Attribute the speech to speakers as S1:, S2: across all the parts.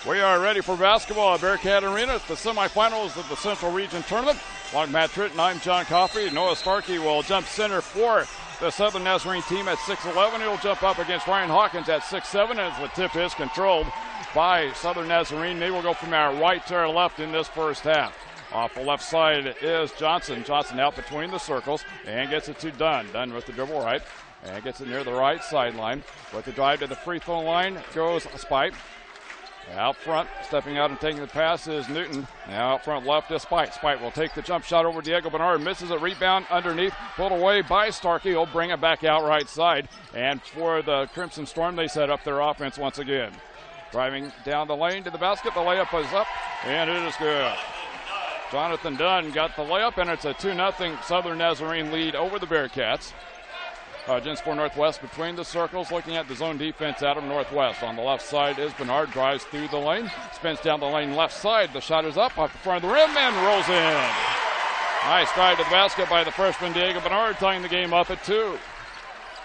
S1: We are ready for basketball at Bearcat Arena. It's the semifinals of the Central Region Tournament. Along Matt Tritton, I'm John Coffey. Noah Starkey will jump center for the Southern Nazarene team at 6'11". He'll jump up against Ryan Hawkins at 6'7", as the tip is controlled by Southern Nazarene. They will go from our right to our left in this first half. Off the left side is Johnson. Johnson out between the circles and gets it to Dunn. Dunn with the dribble right and gets it near the right sideline. With the drive to the free throw line goes Spite. Out front, stepping out and taking the pass is Newton. Now out front left is Spite. Spite will take the jump shot over Diego Bernard. Misses a rebound underneath. Pulled away by Starkey. He'll bring it back out right side. And for the Crimson Storm, they set up their offense once again. Driving down the lane to the basket. The layup is up, and it is good. Jonathan Dunn got the layup, and it's a 2-0 Southern Nazarene lead over the Bearcats. Hudgens for Northwest between the circles, looking at the zone defense out of Northwest. On the left side is Bernard, drives through the lane, spins down the lane left side. The shot is up off the front of the rim and rolls in. Nice drive to the basket by the freshman Diego Bernard, tying the game up at 2.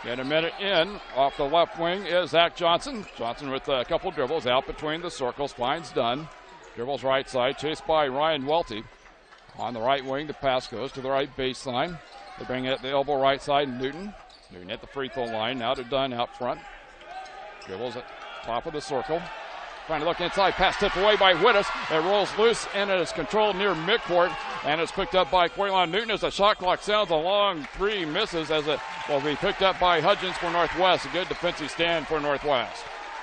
S1: In a minute in, off the left wing is Zach Johnson. Johnson with a couple dribbles out between the circles, finds Dunn. Dribbles right side, chased by Ryan Welty. On the right wing, the pass goes to the right baseline. They bring it at the elbow right side, Newton. Newton at the free throw line, now to Dunn out front. Dribbles at top of the circle. Trying to look inside, pass tipped away by Whittis. It rolls loose and it is controlled near midcourt. And it's picked up by Quaylon Newton as the shot clock sounds. A long three misses as it will be picked up by Hudgens for Northwest. A good defensive stand for Northwest.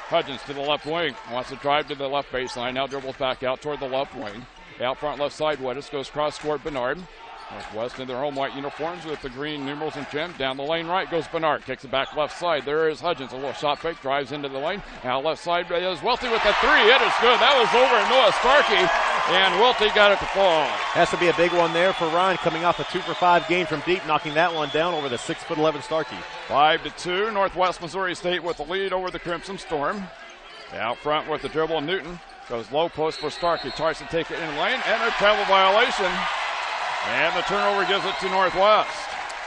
S1: Hudgens to the left wing, wants to drive to the left baseline, now dribbles back out toward the left wing. Out front left side, Whittis goes cross court Bernard. Northwest in their home white uniforms with the green numerals and trim. Down the lane right goes Bernard, kicks it back left side. There is Hudgens, a little shot fake, drives into the lane. Now left side is Welty with the three, it is good. That was over Noah Starkey, and Welty got it to fall.
S2: Has to be a big one there for Ryan, coming off a 2-for-5 game from deep, knocking that one down over the 6'11" Starkey.
S1: 5-2, Northwest Missouri State with the lead over the Crimson Storm. Out front with the dribble, Newton goes low post for Starkey. Tries to take it in lane, and a travel violation. And the turnover gives it to Northwest.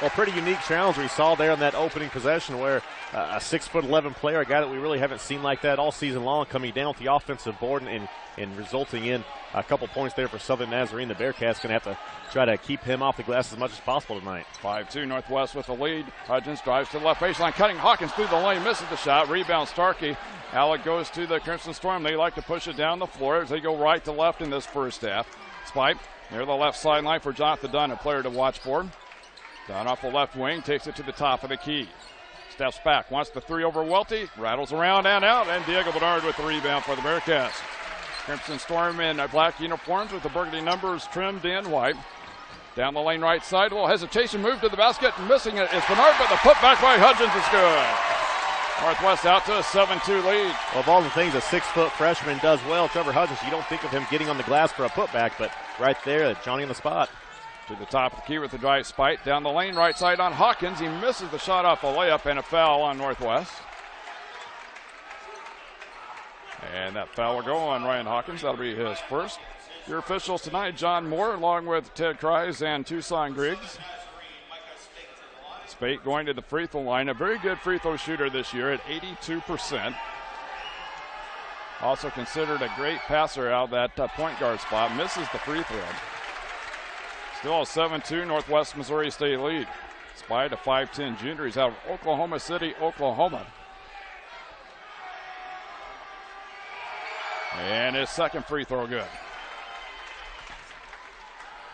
S2: Well, pretty unique challenge we saw there on that opening possession where a 6'11" player, a guy that we really haven't seen like that all season long, coming down with the offensive board and resulting in a couple points there for Southern Nazarene. The Bearcats going to have to try to keep him off the glass as much as possible tonight.
S1: 5-2 Northwest with the lead. Hudgens drives to the left baseline, cutting Hawkins through the lane, misses the shot. Rebound Starkey. Alec goes to the Crimson Storm. They like to push it down the floor as they go right to left in this first half. Spike near the left sideline for Jonathan Dunn, a player to watch for. Dunn off the left wing, takes it to the top of the key. Steps back, wants the three over Welty, rattles around and out, and Diego Bernard with the rebound for the Bearcats. Crimson Storm in black uniforms with the burgundy numbers trimmed in white. Down the lane right side, a little hesitation, move to the basket, missing it is Bernard, but the putback by Hudgens is good. Northwest out to a 7-2 lead.
S2: Well, of all the things a 6-foot freshman does well, Trevor Hudgens, you don't think of him getting on the glass for a putback, but right there, Johnny on the spot.
S1: To the top of the key with the drive Spite. Down the lane right side on Hawkins. He misses the shot off the layup and a foul on Northwest. And that foul will go on Ryan Hawkins. That'll be his first. Your officials tonight, John Moore, along with Ted Kreis and Tucson Griggs. Spate going to the free throw line. A very good free throw shooter this year at 82%. Also considered a great passer out of that point guard spot. Misses the free throw. Still a 7-2 Northwest Missouri State lead. Spite, a 5'10 junior. He's out of Oklahoma City, Oklahoma. And his second free throw good.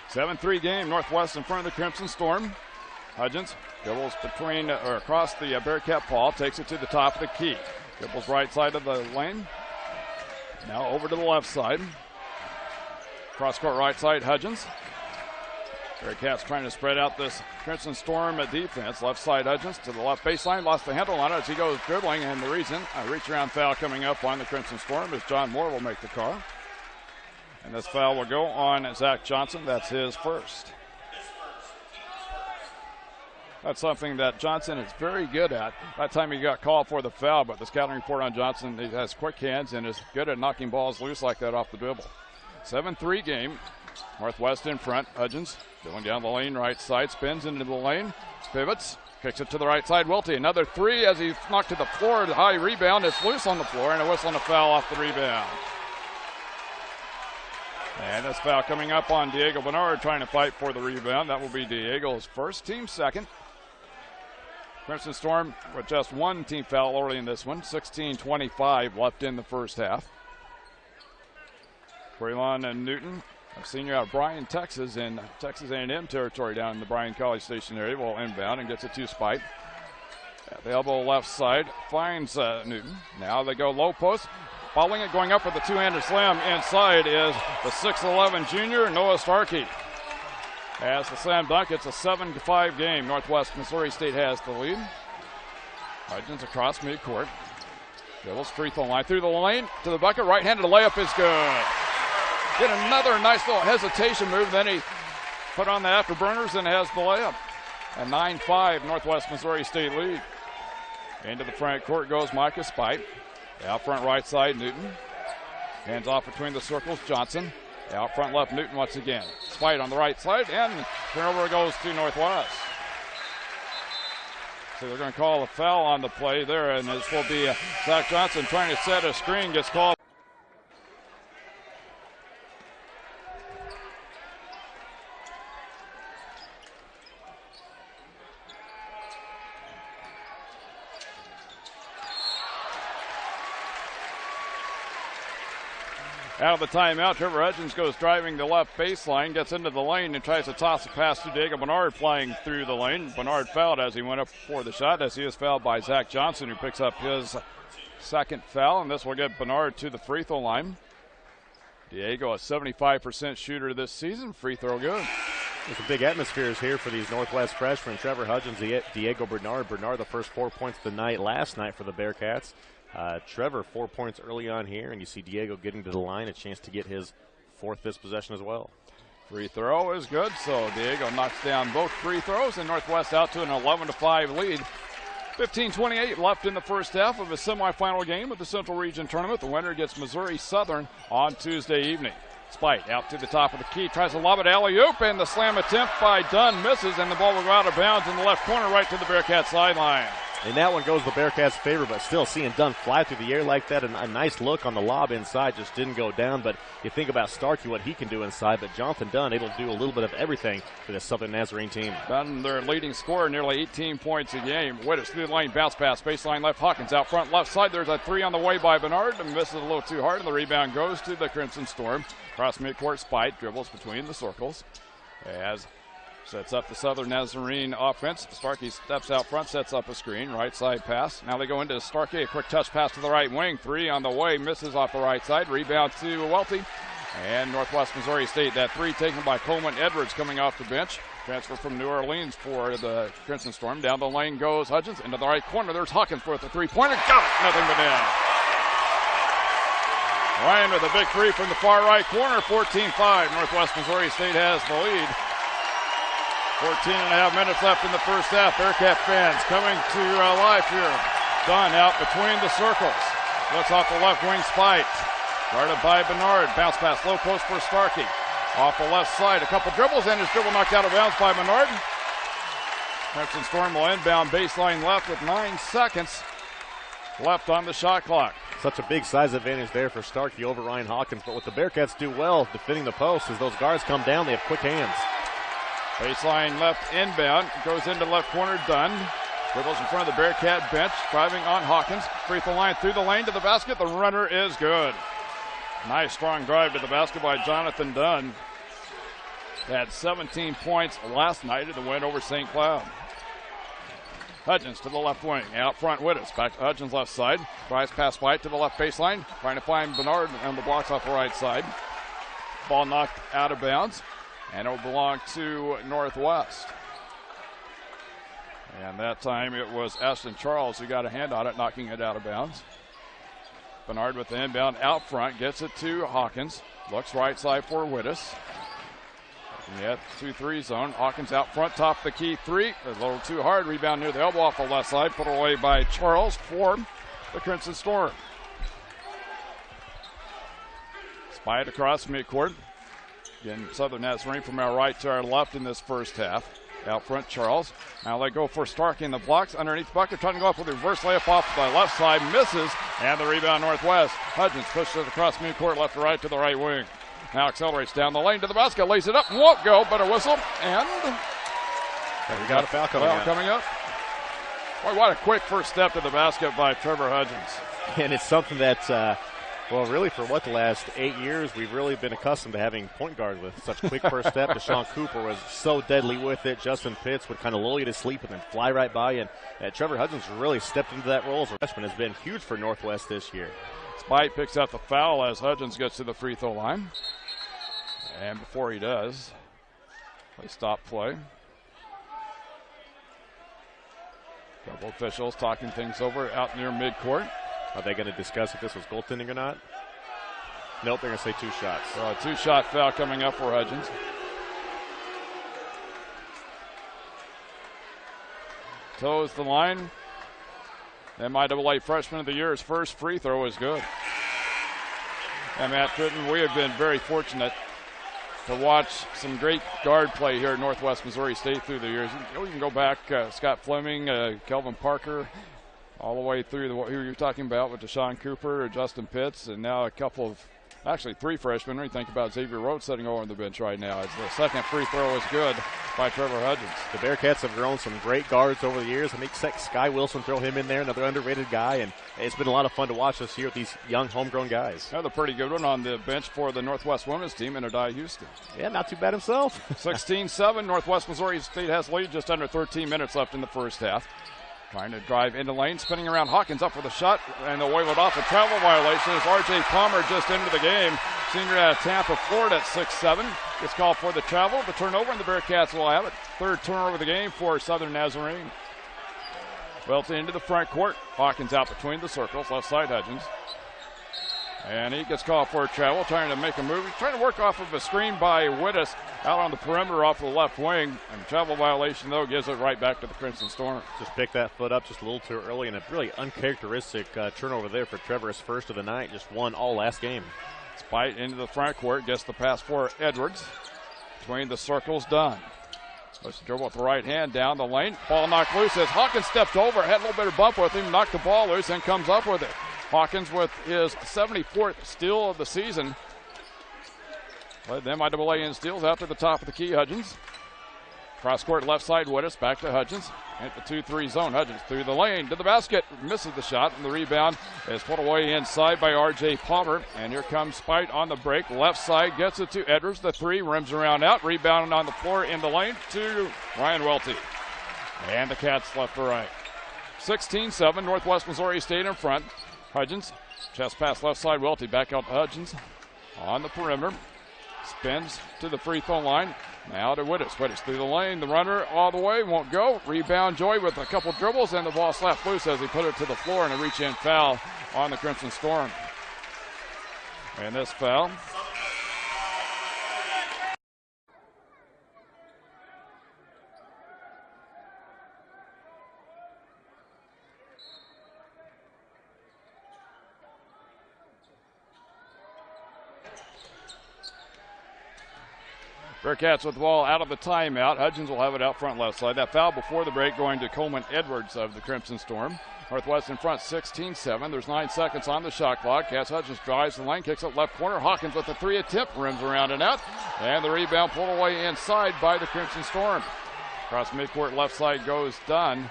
S1: 7-3 game. Northwest in front of the Crimson Storm. Hudgens dribbles between or across the Bearcat Paul, takes it to the top of the key. Dribbles right side of the lane. Now over to the left side. Cross court right side, Hudgens. Bearcats trying to spread out this Crimson Storm defense. Left side Hudgens to the left baseline. Lost the handle on it as he goes dribbling. And the reason, a reach around foul coming up on the Crimson Storm is John Moore will make the call. And this foul will go on Zach Johnson. That's his first. That's something that Johnson is very good at. That time he got called for the foul, but the scouting report on Johnson, he has quick hands and is good at knocking balls loose like that off the dribble. 7-3 game. Northwest in front. Hudgens going down the lane right side, spins into the lane, pivots, kicks it to the right side. Welty, another three as he's knocked to the floor. The high rebound. It's loose on the floor and a whistle and a foul off the rebound. And this foul coming up on Diego Bernard, trying to fight for the rebound. That will be Diego's first, team second. Crimson Storm with just one team foul early in this one. 16:25 left in the first half. Braylon and Newton, a senior out of Bryan, Texas, in Texas A&M territory down in the Bryan College Station area, will inbound and gets it to Spite. At the elbow left side, finds Newton. Now they go low post. Following it, going up with the two-handed slam inside is the 6'11 junior, Noah Starkey. As the slam dunk, it's a 7-5 game. Northwest Missouri State has the lead. Hudgens across midcourt. Dribbles, free throw line through the lane to the bucket. Right-handed layup is good. Get another nice little hesitation move. Then he put on the afterburners and has the layup. A 9-5 Northwest Missouri State lead. Into the front court goes Micah Spite. Out front right side, Newton. Hands off between the circles, Johnson. Out front left, Newton once again. Spite on the right side, and turnover goes to Northwest. So they're going to call a foul on the play there, and this will be Zach Johnson trying to set a screen, gets called. Out of the timeout, Trevor Hudgens goes driving the left baseline, gets into the lane and tries to toss a pass to Diego Bernard flying through the lane. Bernard fouled as he went up for the shot, as he is fouled by Zach Johnson, who picks up his second foul, and this will get Bernard to the free throw line. Diego, a 75% shooter this season, free throw good.
S2: There's some big atmospheres here for these Northwest freshmen. Trevor Hudgens, Diego Bernard. Bernard, the first 4 points of the night last night for the Bearcats. Trevor, 4 points early on here, and you see Diego getting to the line, a chance to get his fifth possession as well.
S1: Free throw is good, so Diego knocks down both free throws, and Northwest out to an 11-5 lead. 15:28 left in the first half of a semifinal game of the Central Region Tournament. The winner gets Missouri Southern on Tuesday evening. Spite out to the top of the key, tries to lob it alley-oop, and the slam attempt by Dunn misses, and the ball will go out of bounds in the left corner right to the Bearcats sideline.
S2: And that one goes the Bearcats' favor, but still seeing Dunn fly through the air like that, and a nice look on the lob inside, just didn't go down. But you think about Starkey, what he can do inside, but Jonathan Dunn able to do a little bit of everything for the Southern Nazarene team.
S1: Dunn, their leading scorer, nearly 18 points a game. Wittes through the lane, bounce pass, baseline left, Hawkins out front left side. There's a three on the way by Bernard, and misses a little too hard, and the rebound goes to the Crimson Storm. Cross midcourt, Spite dribbles between the circles as sets up the Southern Nazarene offense. Starkey steps out front, sets up a screen, right side pass. Now they go into Starkey, a quick touch pass to the right wing. Three on the way, misses off the right side. Rebound to Welty. And Northwest Missouri State, that three taken by Coleman Edwards coming off the bench. Transfer from New Orleans for the Crimson Storm. Down the lane goes Hudgens, into the right corner. There's Hawkins with the three-pointer. Got it, nothing but in. Ryan with a big three from the far right corner, 14-5. Northwest Missouri State has the lead. 14.5 minutes left in the first half. Bearcat fans coming to life here. Dunn out between the circles. Looks off the left wing, Spite. Guarded by Bernard. Bounce pass, low post for Starkey. Off the left side, a couple dribbles, and his dribble knocked out of bounds by Bernard. Crimson Storm will inbound baseline left with 9 seconds left on the shot clock.
S2: Such a big size advantage there for Starkey over Ryan Hawkins. But what the Bearcats do well defending the post is those guards come down, they have quick hands.
S1: Baseline left inbound, goes into left corner, Dunn. Dribbles in front of the Bearcat bench, driving on Hawkins. Free throw line through the lane to the basket. The runner is good. Nice strong drive to the basket by Jonathan Dunn. Had 17 points last night in the win over St. Cloud. Hudgens to the left wing, out front Wittes. Back to Hudgens left side. Drives past White to the left baseline. Trying to find Bernard on the blocks off the right side. Ball knocked out of bounds. And it will belong to Northwest. And that time it was Ashton Charles who got a hand on it, knocking it out of bounds. Bernard with the inbound out front, gets it to Hawkins. Looks right side for Wittes. Yet 2-3 zone. Hawkins out front, top the key three. A little too hard. Rebound near the elbow off the left side. Put away by Charles for the Crimson Storm. Spite across midcourt. Again, Southern Nazarene from our right to our left in this first half. Out front, Charles. Now they go for Starkey in the blocks. Underneath bucket, trying to go up with a reverse layup off the left side. Misses. And the rebound Northwest. Hudgens pushes it across midcourt, left to right to the right wing. Now accelerates down the lane to the basket, lays it up, won't go, but a whistle, and
S2: we got a foul coming up.
S1: Boy, what a quick first step to the basket by Trevor Hudgens.
S2: And it's something that, really for the last 8 years, we've really been accustomed to having point guards with such quick first step. Deshaun Cooper was so deadly with it. Justin Pitts would kind of lull you to sleep and then fly right by you. And Trevor Hudgens really stepped into that role as a freshman. Has been huge for Northwest this year.
S1: Spite picks up the foul as Hudgens gets to the free throw line. And before he does, they stop play. Couple officials talking things over out near midcourt.
S2: Are they going to discuss if this was goaltending or not? Nope, they're going to say 2 shots.
S1: So a 2-shot foul coming up for Hudgens. Toes the line. MIAA Freshman of the Year's first free throw is good. And Matt Tritton, we have been very fortunate to watch some great guard play here at Northwest Missouri State through the years. You can go back, Scott Fleming, Kelvin Parker, all the way through who you're talking about with Deshaun Cooper or Justin Pitts, and now a couple of, actually 3 freshmen. When you think about Xavier Rhodes sitting over on the bench right now. As the second free throw is good by Trevor Hudgens.
S2: The Bearcats have grown some great guards over the years. I think Sky Wilson, throw him in there, another underrated guy, and it's been a lot of fun to watch this year with these young homegrown guys.
S1: Another pretty good one on the bench for the Northwest women's team, Enadiah Houston.
S2: Yeah, not too bad himself.
S1: 16-7, Northwest Missouri State has lead, just under 13 minutes left in the first half. Trying to drive into lane, spinning around Hawkins up for the shot, and they'll wave it off. A travel violation as R.J. Palmer just into the game. Senior out of Tampa, Florida at 6'7". Gets called for the travel. The turnover, and the Bearcats will have it. Third turnover of the game for Southern Nazarene. Welty into the front court. Hawkins out between the circles. Left side Hudgens. And he gets called for a travel, trying to make a move. He's trying to work off of a screen by Wittes out on the perimeter off the left wing. And travel violation, though, gives it right back to the Crimson Storm.
S2: Just picked that foot up just a little too early, and a really uncharacteristic turnover there for Trevor, his first of the night. Just won all last game.
S1: Spite into the front court, gets the pass for Edwards. Between the circles, Dunn. Let's dribble with the right hand down the lane. Ball knocked loose as Hawkins stepped over, had a little bit of bump with him, knocked the ball loose, and comes up with it. Hawkins with his 74th steal of the season. Led them MIAA in steals out to the top of the key, Hudgens. Cross court left side, Wittes back to Hudgens. At the 2-3 zone, Hudgens through the lane to the basket. Misses the shot, and the rebound is put away inside by R.J. Palmer. And here comes Spite on the break. Left side gets it to Edwards. The 3 rims around out. Rebounding on the floor in the lane to Ryan Welty. And the Cats left to right. 16-7, Northwest Missouri State in front. Hudgens, chest pass left side, Welty back out to Hudgens on the perimeter. Spins to the free throw line. Now to Wittes. Wittes through the lane. The runner all the way, won't go. Rebound Joy with a couple dribbles, and the ball slapped loose as he put it to the floor, and a reach-in foul on the Crimson Storm. And this foul. Bearcats with the ball out of the timeout. Hudgens will have it out front left side. That foul before the break going to Coleman Edwards of the Crimson Storm. Northwest in front 16-7. There's 9 seconds on the shot clock. Cass Hudgens drives the lane, kicks it left corner. Hawkins with the 3 attempt, rims around and out. And the rebound pulled away inside by the Crimson Storm. Across midcourt left side goes Dunn.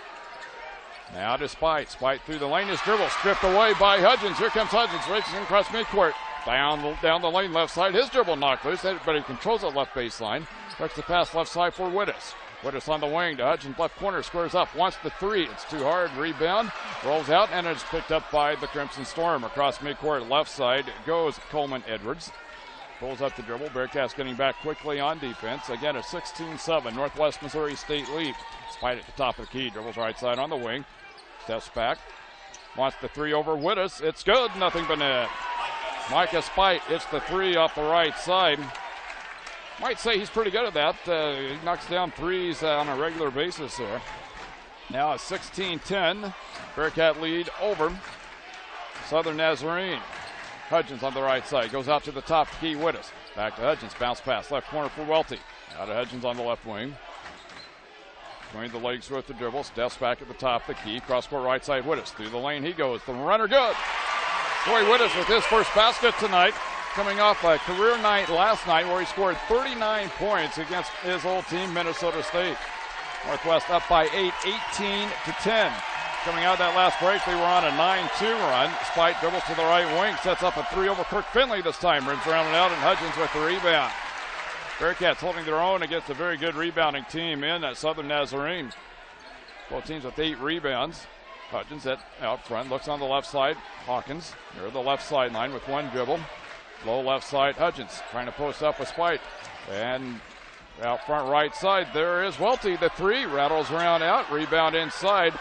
S1: Now to Spite. Spite through the lane. His dribble stripped away by Hudgens. Here comes Hudgens racing across midcourt. Down the lane left side. His dribble knocked loose, but he controls it left baseline. Directs the pass left side for Wittes. Wittes on the wing to Hudgens left corner. Squares up. Wants the 3. It's too hard. Rebound. Rolls out, and it's picked up by the Crimson Storm. Across midcourt left side goes Coleman Edwards. Pulls up the dribble. Bearcats getting back quickly on defense. Again, a 16-7 Northwest Missouri State lead. Spite at the top of the key. Dribbles right side on the wing. Steps back. Wants the 3 over Wittes. It's good. Nothing but net. Micah Spite hits the 3 off the right side. Might say he's pretty good at that. He knocks down 3s on a regular basis there. Now a 16-10. Bearcat lead over Southern Nazarene. Hudgens on the right side. Goes out to the top key. Wittes. Back to Hudgens. Bounce pass. Left corner for Welty. Now to Hudgens on the left wing. Between the legs with the dribble. Steps back at the top of the key. Cross court right side. Wittes. Through the lane he goes. The runner good. Joey Wittes with his first basket tonight. coming off a career night last night where he scored 39 points against his old team, Minnesota State. Northwest up by 8, 18-10. Coming out of that last break, they were on a 9-2 run. Spite dribbles to the right wing, sets up a three over Kirk Finley this time. Rims around and out, and Hudgens with the rebound. Bearcats holding their own against a very good rebounding team in at Southern Nazarene. Both teams with 8 rebounds. Hudgens out front, looks on the left side. Hawkins near the left sideline with one dribble. Low left side, Hudgens trying to post up with Spite. And out front right side, there is Welty. The three rattles around out, rebound inside.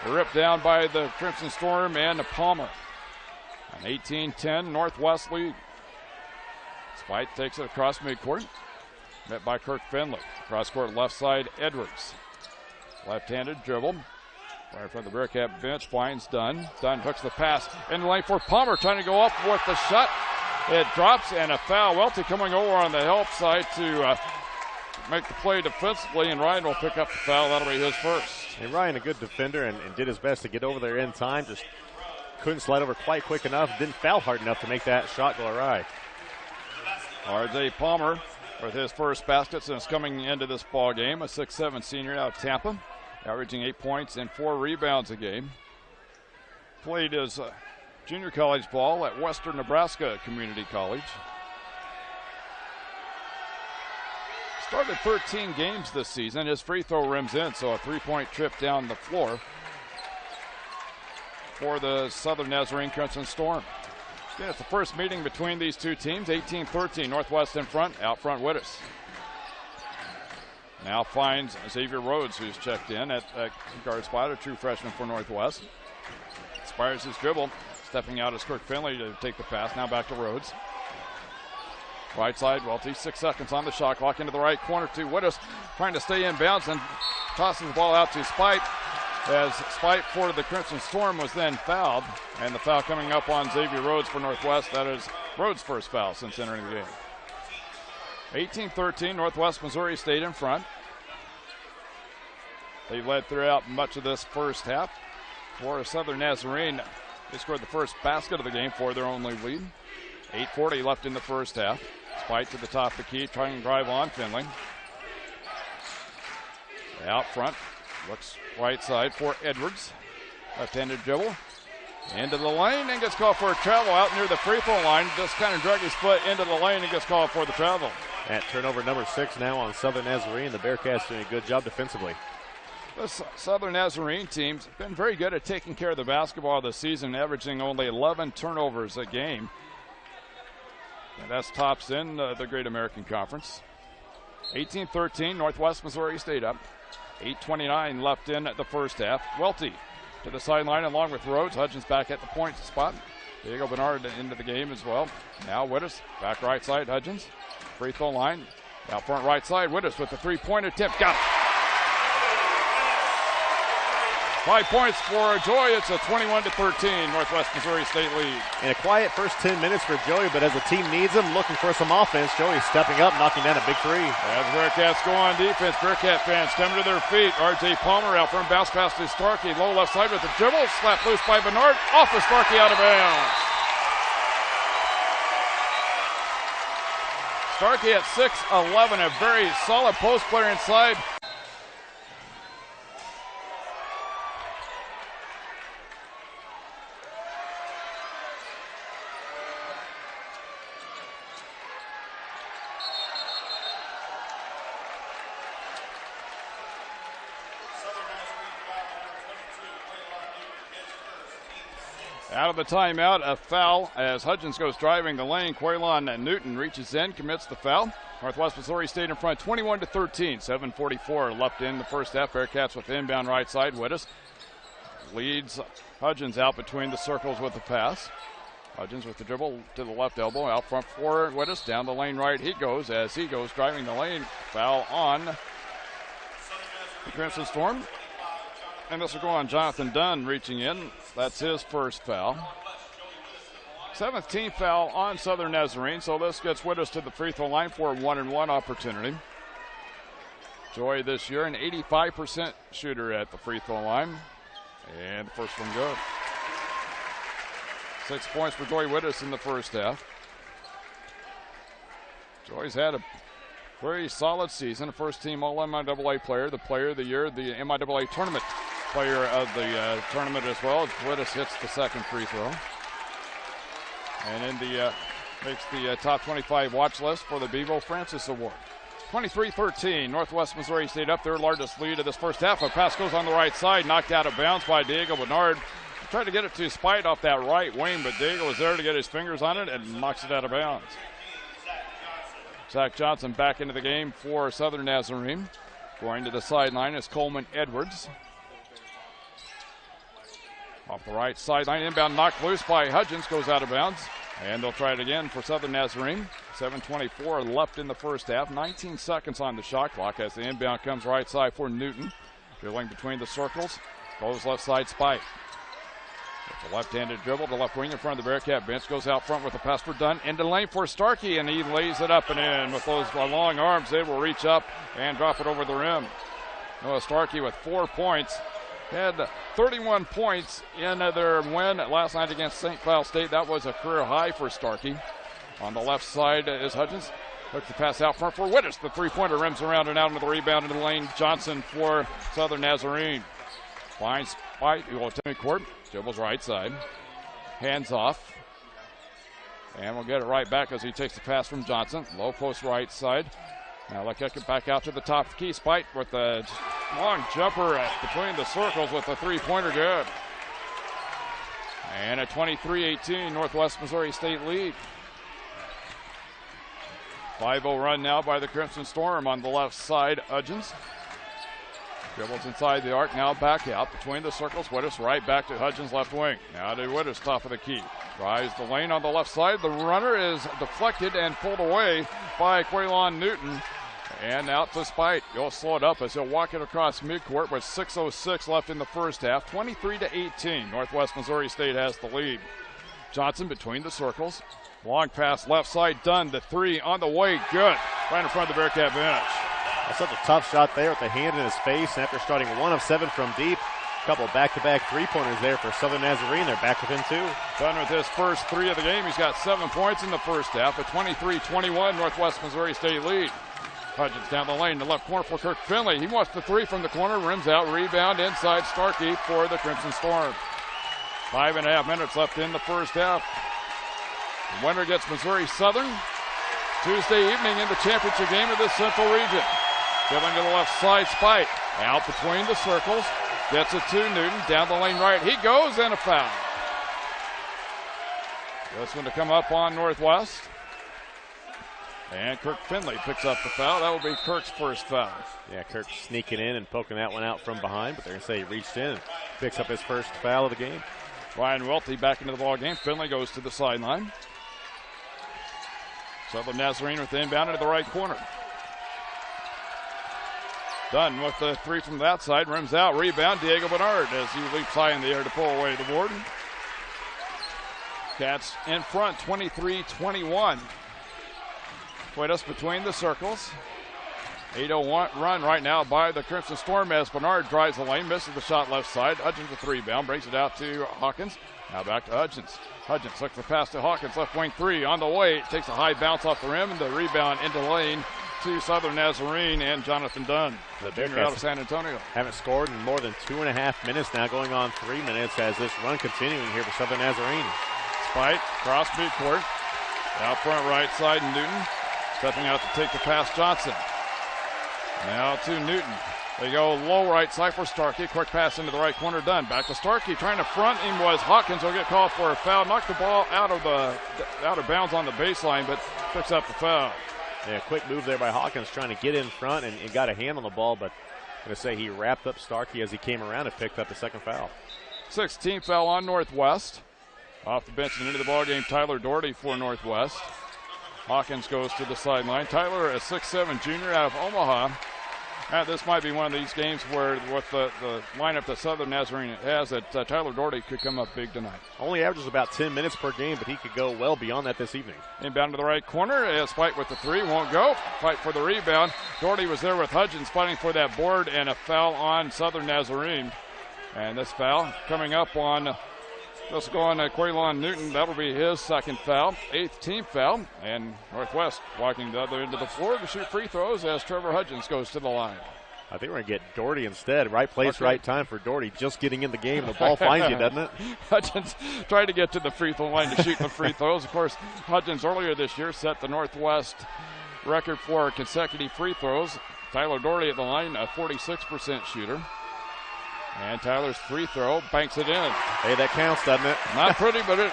S1: Ripped down by the Crimson Storm and Palmer. An 18-10 Northwest lead. Spite takes it across midcourt. Met by Kirk Finley. Cross court left side, Edwards. Left-handed dribble. Right in front of the Bearcat bench, finds Dunn. Dunn hooks the pass in the lane for Palmer, trying to go up with the shot. It drops and a foul. Welty coming over on the help side to make the play defensively, and Ryan will pick up the foul. That'll be his first.
S2: And Ryan, a good defender, and did his best to get over there in time. Just couldn't slide over quite quick enough. Didn't foul hard enough to make that shot go awry.
S1: R.J. Palmer with his first basket since coming into this ball game. A 6'7" senior out of Tampa, averaging 8 points and 4 rebounds a game. Played his junior college ball at Western Nebraska Community College. Started 13 games this season. His free throw rims in, so a 3-point trip down the floor for the Southern Nazarene Crimson Storm. Again, it's the first meeting between these two teams. 18-13, Northwest in front, out front Wittes. Now finds Xavier Rhodes, who's checked in at guard spot, a true freshman for Northwest. Inspires his dribble, stepping out is Kirk Finley to take the pass. Now back to Rhodes. Right side, Welty, 6 seconds on the shot clock, into the right corner to Wittes, trying to stay in bounds and tossing the ball out to Spite, as Spite for the Crimson Storm was then fouled, and the foul coming up on Xavier Rhodes for Northwest. That is Rhodes' first foul since entering the game. 18-13, Northwest Missouri State in front. They've led throughout much of this first half. For Southern Nazarene, they scored the first basket of the game for their only lead. 8:40 left in the first half. Spite to the top of the key, trying to drive on Finley. Out front, looks right side for Edwards. Left-handed dribble. Into the lane and gets called for a travel out near the free throw line. Just kind of drug his foot into the lane and gets called for the travel.
S2: At turnover number 6 now on Southern Nazarene. The Bearcats doing a good job defensively.
S1: This Southern Nazarene team's been very good at taking care of the basketball this season, averaging only 11 turnovers a game. And that's tops in the Great American Conference. 18-13, Northwest Missouri State up. 8:29 left in the first half. Welty to the sideline along with Rhodes. Hudgens back at the point spot. Diego Bernard into the game as well. Now Wittes, back right side, Hudgens. Free throw line. Out front right side, Wittes with the three-point attempt. Got it. 5 points for Joy. It's a 21-13 Northwest Missouri State lead.
S2: And a quiet first 10 minutes for Joey, but as the team needs him, looking for some offense, Joey stepping up, knocking down a big three.
S1: As the Bearcats go on defense, Bearcat fans coming to their feet. R.J. Palmer out front, bounce pass to Starkey. Low left side with the dribble. Slapped loose by Bernard. Off of Starkey, out of bounds. Starkey at 6'11", a very solid post player inside. Out of the timeout, a foul as Hudgens goes driving the lane. Quaylon Newton reaches in, commits the foul. Northwest Missouri State in front, 21-13. 7:44 left in the first half. Bearcats with inbound right side. Wittes leads Hudgens out between the circles with the pass. Hudgens with the dribble to the left elbow. Out front for Wittes. Down the lane right he goes as he goes driving the lane. Foul on the Crimson Storm. And this will go on Jonathan Dunn reaching in. That's his first foul. 7th team foul on Southern Nazarene, so this gets Wittes to the free throw line for a 1-and-1 opportunity. Joy this year, an 85% shooter at the free throw line. And the first one good. 6 points for Joy Wittes in the first half. Joy's had a very solid season. A first-team All-MIAA player, the player of the year, the MIAA tournament player of the tournament as well. Wittes hits the second free throw. And in the makes the top 25 watch list for the Bevo Francis Award. 23-13, Northwest Missouri State up their largest lead of this first half. A pass goes on the right side, knocked out of bounds by Diego Bernard. Tried to get it to Spite off that right wing, but Diego was there to get his fingers on it and knocks it out of bounds. Zach Johnson back into the game for Southern Nazarene. Going to the sideline is Coleman Edwards. Off the right sideline, inbound knocked loose by Hudgens, goes out of bounds. And they'll try it again for Southern Nazarene. 7:24 left in the first half. 19 seconds on the shot clock as the inbound comes right side for Newton. Dribbling between the circles. Goes left side Spite. It's a left-handed dribble. The left wing in front of the Bearcat bench. Goes out front with the pass for Dunn. Into the lane for Starkey, and he lays it up and in. With those long arms, they will reach up and drop it over the rim. Noah Starkey with 4 points. Had 31 points in their win last night against St. Cloud State. That was a career high for Starkey. On the left side is Hudgens. Hooks the pass out front for Wittes. The three-pointer rims around and out into the rebound into the lane. Johnson for Southern Nazarene. Finds Spite, who will attempt court. Dribbles right side. Hands off. And we'll get it right back as he takes the pass from Johnson. Low post right side. Now let's kick it back out to the top of the key. Spite with the long jumper between the circles with the three-pointer good. And a 23-18 Northwest Missouri State lead. 5-0 run now by the Crimson Storm on the left side. Hudgens dribbles inside the arc, now back out between the circles. Wittes right back to Hudgens left wing. Now to Wittes, top of the key. Drives the lane on the left side. The runner is deflected and pulled away by Quaylon Newton. And out to Spite. He'll slow it up as he'll walk it across midcourt with 6:06 left in the first half. 23-18. Northwest Missouri State has the lead. Johnson between the circles. Long pass left side. Dunn. The three on the way. Good. Right in front of the Bearcat bench.
S2: That's such a tough shot there with the hand in his face. And after starting 1 of 7 from deep, a couple back-to-back three-pointers there for Southern Nazarene. They're back within 2.
S1: Dunn with his first 3 of the game. He's got 7 points in the first half. A 23-21 Northwest Missouri State lead. Hudgens down the lane, the left corner for Kirk Finley. He wants the 3 from the corner, rims out, rebound inside Starkey for the Crimson Storm. 5.5 minutes left in the first half. The winner gets Missouri Southern Tuesday evening in the championship game of this Central Region. Dribbling to the left side, Spite. Out between the circles, gets it to Newton, down the lane right. He goes, and a foul. This one to come up on Northwest. And Kirk Finley picks up the foul. That will be Kirk's first foul.
S2: Yeah, Kirk sneaking in and poking that one out from behind, but they're going to say he reached in and picks up his first foul of the game.
S1: Ryan Welty back into the ball game. Finley goes to the sideline. Southern Nazarene with the inbound into the right corner. Dunn with the 3 from that side. Rims out. Rebound. Diego Bernard as he leaps high in the air to pull away the board. Cats in front, 23-21. Wittes between the circles. 8-0 run right now by the Crimson Storm as Bernard drives the lane, misses the shot left side. Hudgens with the rebound, brings it out to Hawkins. Now back to Hudgens. Hudgens looks the pass to Hawkins, left wing 3 on the way. Takes a high bounce off the rim and the rebound into lane to Southern Nazarene and Jonathan Dunn, the junior out of San Antonio.
S2: Haven't scored in more than 2.5 minutes now, going on 3 minutes as this run continuing here for Southern Nazarene.
S1: Spite, cross midcourt. Out front right side, Newton. Stepping out to take the pass, Johnson. Now to Newton. They go low right side for Starkey. Quick pass into the right corner, Dunn. Back to Starkey. Trying to front him was Hawkins. Will get called for a foul. Knocked the ball out of bounds on the baseline, but picks up the foul.
S2: Yeah, quick move there by Hawkins, trying to get in front and got a hand on the ball, but I'm going to say he wrapped up Starkey as he came around and picked up the second foul.
S1: 16th foul on Northwest. Off the bench and into the ball game, Tyler Doherty for Northwest. Hawkins goes to the sideline. Tyler, a 6'7 junior out of Omaha. This might be one of these games where, with the lineup that Southern Nazarene has, that Tyler Doherty could come up big tonight.
S2: Only averages about 10 minutes per game, but he could go well beyond that this evening.
S1: Inbound to the right corner. Spite with the 3. Won't go. Fight for the rebound. Doherty was there with Hudgens fighting for that board, and a foul on Southern Nazarene. And this foul coming up on Let's go on Quaylon Newton. That'll be his second foul, 8th team foul. And Northwest walking the other end of the floor to shoot free throws as Trevor Hudgens goes to the line.
S2: I think we're going to get Doherty instead. Right place, right time for Doherty. Just getting in the game. The ball finds you, doesn't it?
S1: Hudgens tried to get to the free throw line to shoot the free throws. Of course, Hudgens earlier this year set the Northwest record for consecutive free throws. Tyler Doherty at the line, a 46% shooter. And Tyler's free throw banks it in.
S2: Hey, that counts, doesn't it?
S1: Not pretty, but it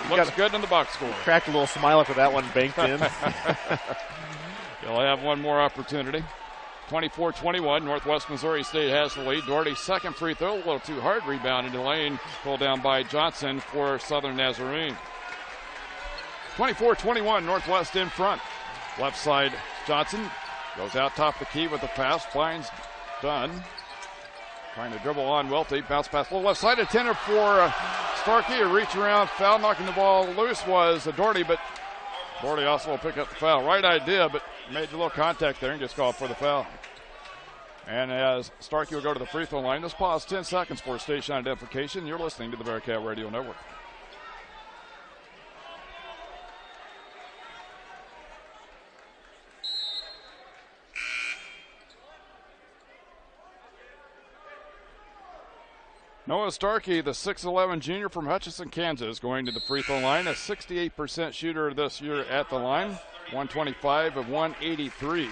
S1: looks good in the box score.
S2: Cracked a little smile after that one banked in.
S1: You'll have one more opportunity. 24-21, Northwest Missouri State has the lead. Doherty's second free throw, a little too hard. Rebound into the lane, pulled down by Johnson for Southern Nazarene. 24-21, Northwest in front. Left side, Johnson goes out top the key with the pass, finds Dunn. Trying to dribble on Welty, bounce pass, little left side intended for Starkey. A reach around, foul, knocking the ball loose was Doherty, but Doherty also will pick up the foul. Right idea, but made a little contact there and gets called for the foul. And as Starkey will go to the free throw line, let's pause 10 seconds for station identification. You're listening to the Bearcat Radio Network. Noah Starkey, the 6'11 junior from Hutchinson, Kansas, going to the free throw line. A 68% shooter this year at the line. 125 of 183.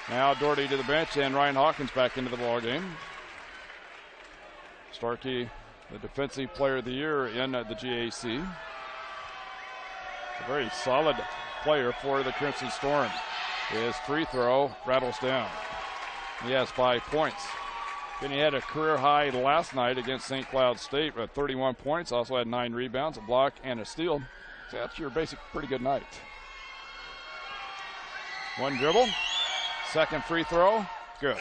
S1: Now Doherty to the bench and Ryan Hawkins back into the ball game. Starkey, the defensive player of the year in the GAC. A very solid player for the Crimson Storm. His free throw rattles down. He has 5 points. Then he had a career high last night against St. Cloud State with 31 points. Also had 9 rebounds, a block, and a steal. So that's your basic pretty good night. One dribble. Second free throw. Good.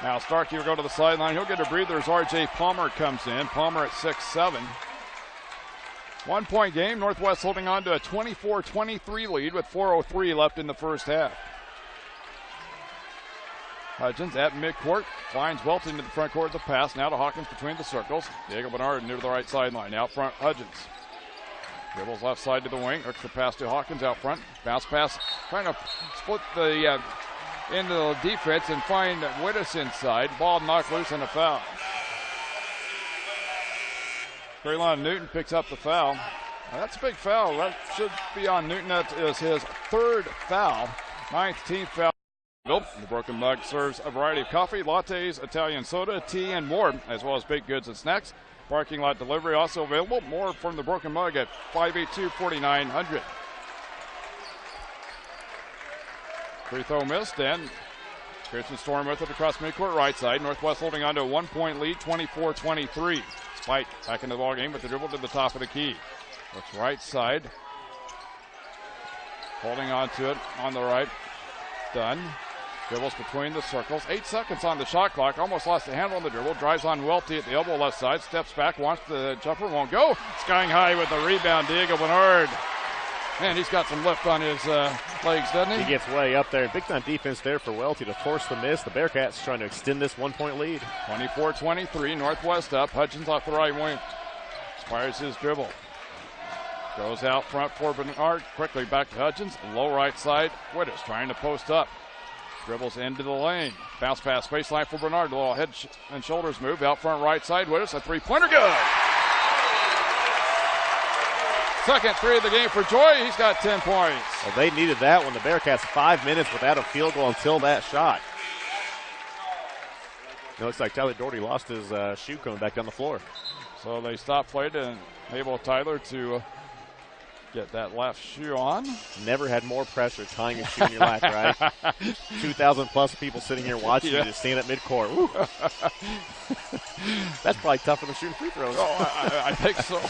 S1: Now Starkey will go to the sideline. He'll get a breather as R.J. Palmer comes in. Palmer at 6'7". 1 point game. Northwest holding on to a 24-23 lead with 4:03 left in the first half. Hudgens at midcourt, finds Welty into the front court with a pass. Now to Hawkins between the circles. Diego Bernard near the right sideline. Out front, Hudgens. Dribbles left side to the wing. Hooks the pass to Hawkins out front. Bounce pass, trying to split the into the defense and find Wittes inside. Ball knocked loose and a foul. Quaylon Newton picks up the foul. Now that's a big foul. That should be on Newton. That is his third foul. 9th team foul. The Broken Mug serves a variety of coffee, lattes, Italian soda, tea, and more, as well as baked goods and snacks. Parking lot delivery also available. More from the Broken Mug at 582-4900. Free throw missed, and Crimson Storm with it across midcourt right side. Northwest holding on to a 1 point lead, 24-23. Spike back into the ball game with the dribble to the top of the key. Looks right side. Holding on to it on the right. Dunn. Dribbles between the circles. 8 seconds on the shot clock. Almost lost the handle on the dribble. Drives on Welty at the elbow left side. Steps back. Wants the jumper. Won't go. Skying high with the rebound. Diego Bernard. Man, he's got some lift on his legs, doesn't he?
S2: He gets way up there. Big time defense there for Welty to force the miss. The Bearcats trying to extend this 1 point lead.
S1: 24-23. Northwest up. Hudgens off the right wing. Fires his dribble. Goes out front for Bernard. Quickly back to Hudgens. Low right side. Wittes trying to post up. Dribbles into the lane. Bounce pass baseline for Bernard. A little head and shoulders move. Out front right side. Wittes, a three-pointer. Good. Second three of the game for Joy. He's got 10 points.
S2: Well, they needed that when the Bearcats 5 minutes without a field goal until that shot. It looks like Tyler Doherty lost his shoe coming back down the floor.
S1: So they stopped playing and enable Tyler to get that left shoe on.
S2: Never had more pressure tying a shoe in your lap, right? 2,000 plus people sitting here watching you just stand at midcourt. That's probably tougher than shooting free throws.
S1: Oh, I think so.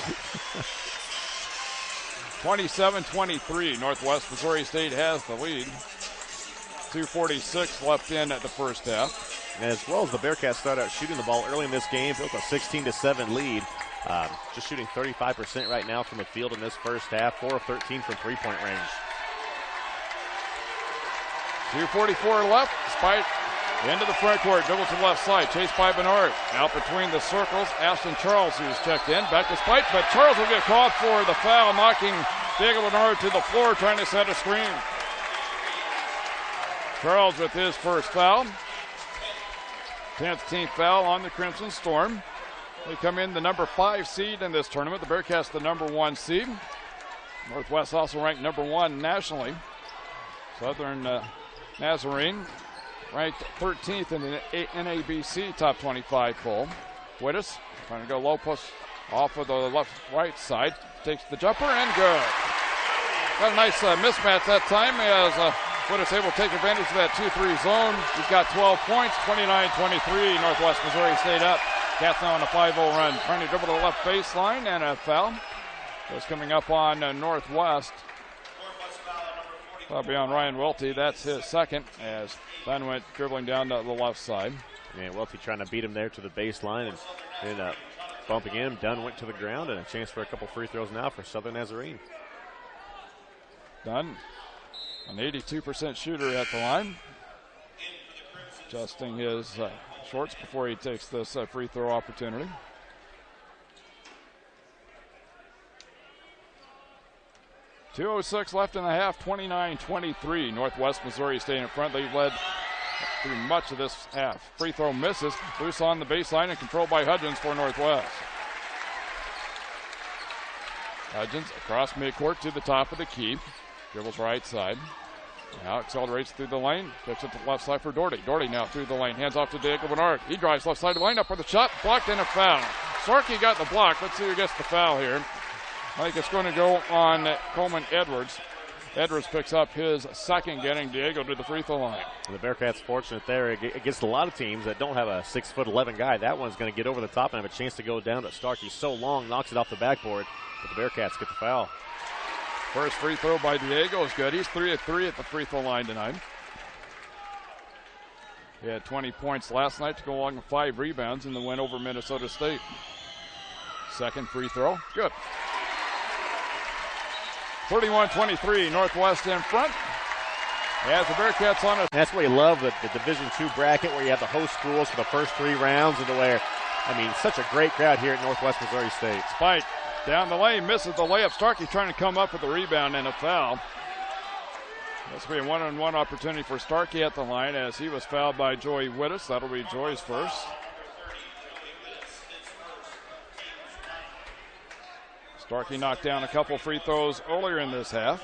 S1: 27-23. Northwest Missouri State has the lead. 2:46 left in at the first half.
S2: And as well as the Bearcats start out shooting the ball early in this game, built a 16-7 lead. Just shooting 35% right now from the field in this first half. 4 of 13 from three-point range.
S1: 2:44 left. Despite Into the front court, dribble to the left side, chased by Bernard. Out between the circles, Ashton Charles, who's checked in. Back to Spike, but Charles will get called for the foul, knocking Diego Bernard to the floor, trying to set a screen. Charles with his first foul. 10th team foul on the Crimson Storm. They come in the number 5 seed in this tournament. The Bearcats the number 1 seed. Northwest also ranked number 1 nationally. Southern Nazarene ranked 13th in the NABC top 25 poll. Wittes trying to go low post off of the right side. Takes the jumper and good. Got a nice mismatch that time as Wittes able to take advantage of that 2-3 zone. He's got 12 points, 29-23. Northwest Missouri State up. Cats now on a 5-0 run. Trying to dribble to the left baseline and a foul. That's coming up on Northwest. That'll be on Ryan Welty. That's his second as Dunn went dribbling down to the left side.
S2: And Welty trying to beat him there to the baseline and then bumping him. Dunn went to the ground and a chance for a couple free throws now for Southern Nazarene.
S1: Dunn, an 82% shooter at the line. Adjusting his shorts before he takes this free throw opportunity. .206 left in the half, 29-23. Northwest Missouri State in front. They've led through much of this half. Free throw misses. Loose on the baseline and controlled by Hudgens for Northwest. Hudgens across midcourt to the top of the key. Dribbles right side. Now accelerates through the lane. Takes it to the left side for Doherty. Doherty now through the lane. Hands off to Diego Bernard. He drives left side of the lane up for the shot. Blocked and a foul. Starkey got the block. Let's see who gets the foul here. I think it's going to go on Coleman Edwards. Edwards picks up his second, getting Diego to the free throw line.
S2: And the Bearcats fortunate there against a lot of teams that don't have a 6'11" guy. That one's going to get over the top and have a chance to go down to Starkey. So long, knocks it off the backboard, but the Bearcats get the foul.
S1: First free throw by Diego is good. He's 3 of 3 at the free throw line tonight. He had 20 points last night to go along with 5 rebounds in the win over Minnesota State. Second free throw, good. 31-23, Northwest in front. As the Bearcats on it.
S2: That's where you love the Division II bracket where you have the host schools for the first 3 rounds and to where, such a great crowd here at Northwest Missouri State.
S1: Spike down the lane, misses the layup. Starkey trying to come up with a rebound and a foul. This will be a one-on-one opportunity for Starkey at the line as he was fouled by Joey Wittes. That'll be Joey's first. Starkey knocked down a couple free throws earlier in this half.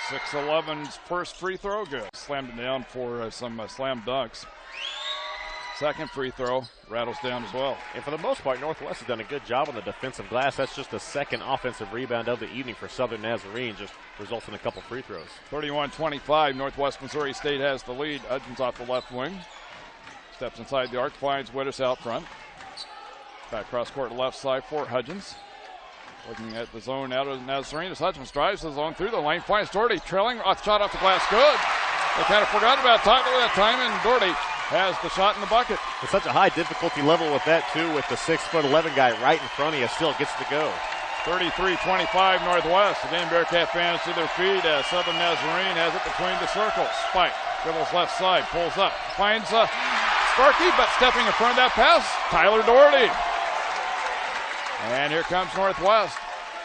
S1: 6'11's first free throw, good. Slammed it down for some slam dunks. Second free throw rattles down as well.
S2: And for the most part, Northwest has done a good job on the defensive glass. That's just the second offensive rebound of the evening for Southern Nazarene, just results in a couple free throws.
S1: 31-25, Northwest Missouri State has the lead. Hudgens off the left wing. Steps inside the arc, finds Wittes out front. Back cross court left side for Hudgens. Looking at the zone out of Nazarene as Hudgens drives the zone through the lane, finds Doherty trailing, shot off the glass, good. They kind of forgot about Tyler that time, and Doherty has the shot in the bucket.
S2: It's such a high difficulty level with that too, with the 6'11" guy right in front of you, still gets to go.
S1: 33-25 Northwest. Again, Bearcat fans to their feet as Southern Nazarene has it between the circles. Spike dribbles left side, pulls up, finds Starkey, but stepping in front of that pass, Tyler Doherty. And here comes Northwest.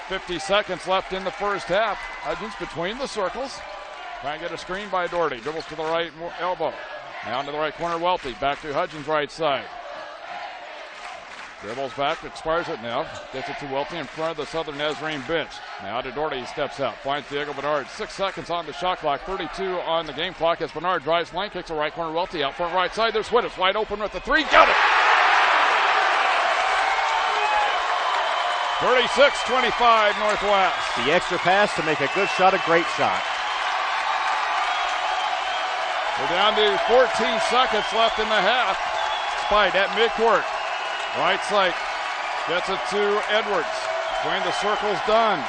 S1: 50 seconds left in the first half. Hudgens between the circles. Trying to get a screen by Doherty. Dribbles to the right elbow. Now to the right corner, Welty. Back to Hudgens' right side. Dribbles back, expires it now. Gets it to Welty in front of the Southern Nazarene bench. Now to Doherty, he steps out. Finds Diego Bernard. 6 seconds on the shot clock. 32 on the game clock as Bernard drives lane, kicks the right corner, Welty out front right side. There's Wittes wide open with the 3. Got it! 36-25 Northwest.
S2: The extra pass to make a good shot, a great shot.
S1: We're down to 14 seconds left in the half. Spite at midcourt. Right side. Gets it to Edwards. Between the circles, Dunn.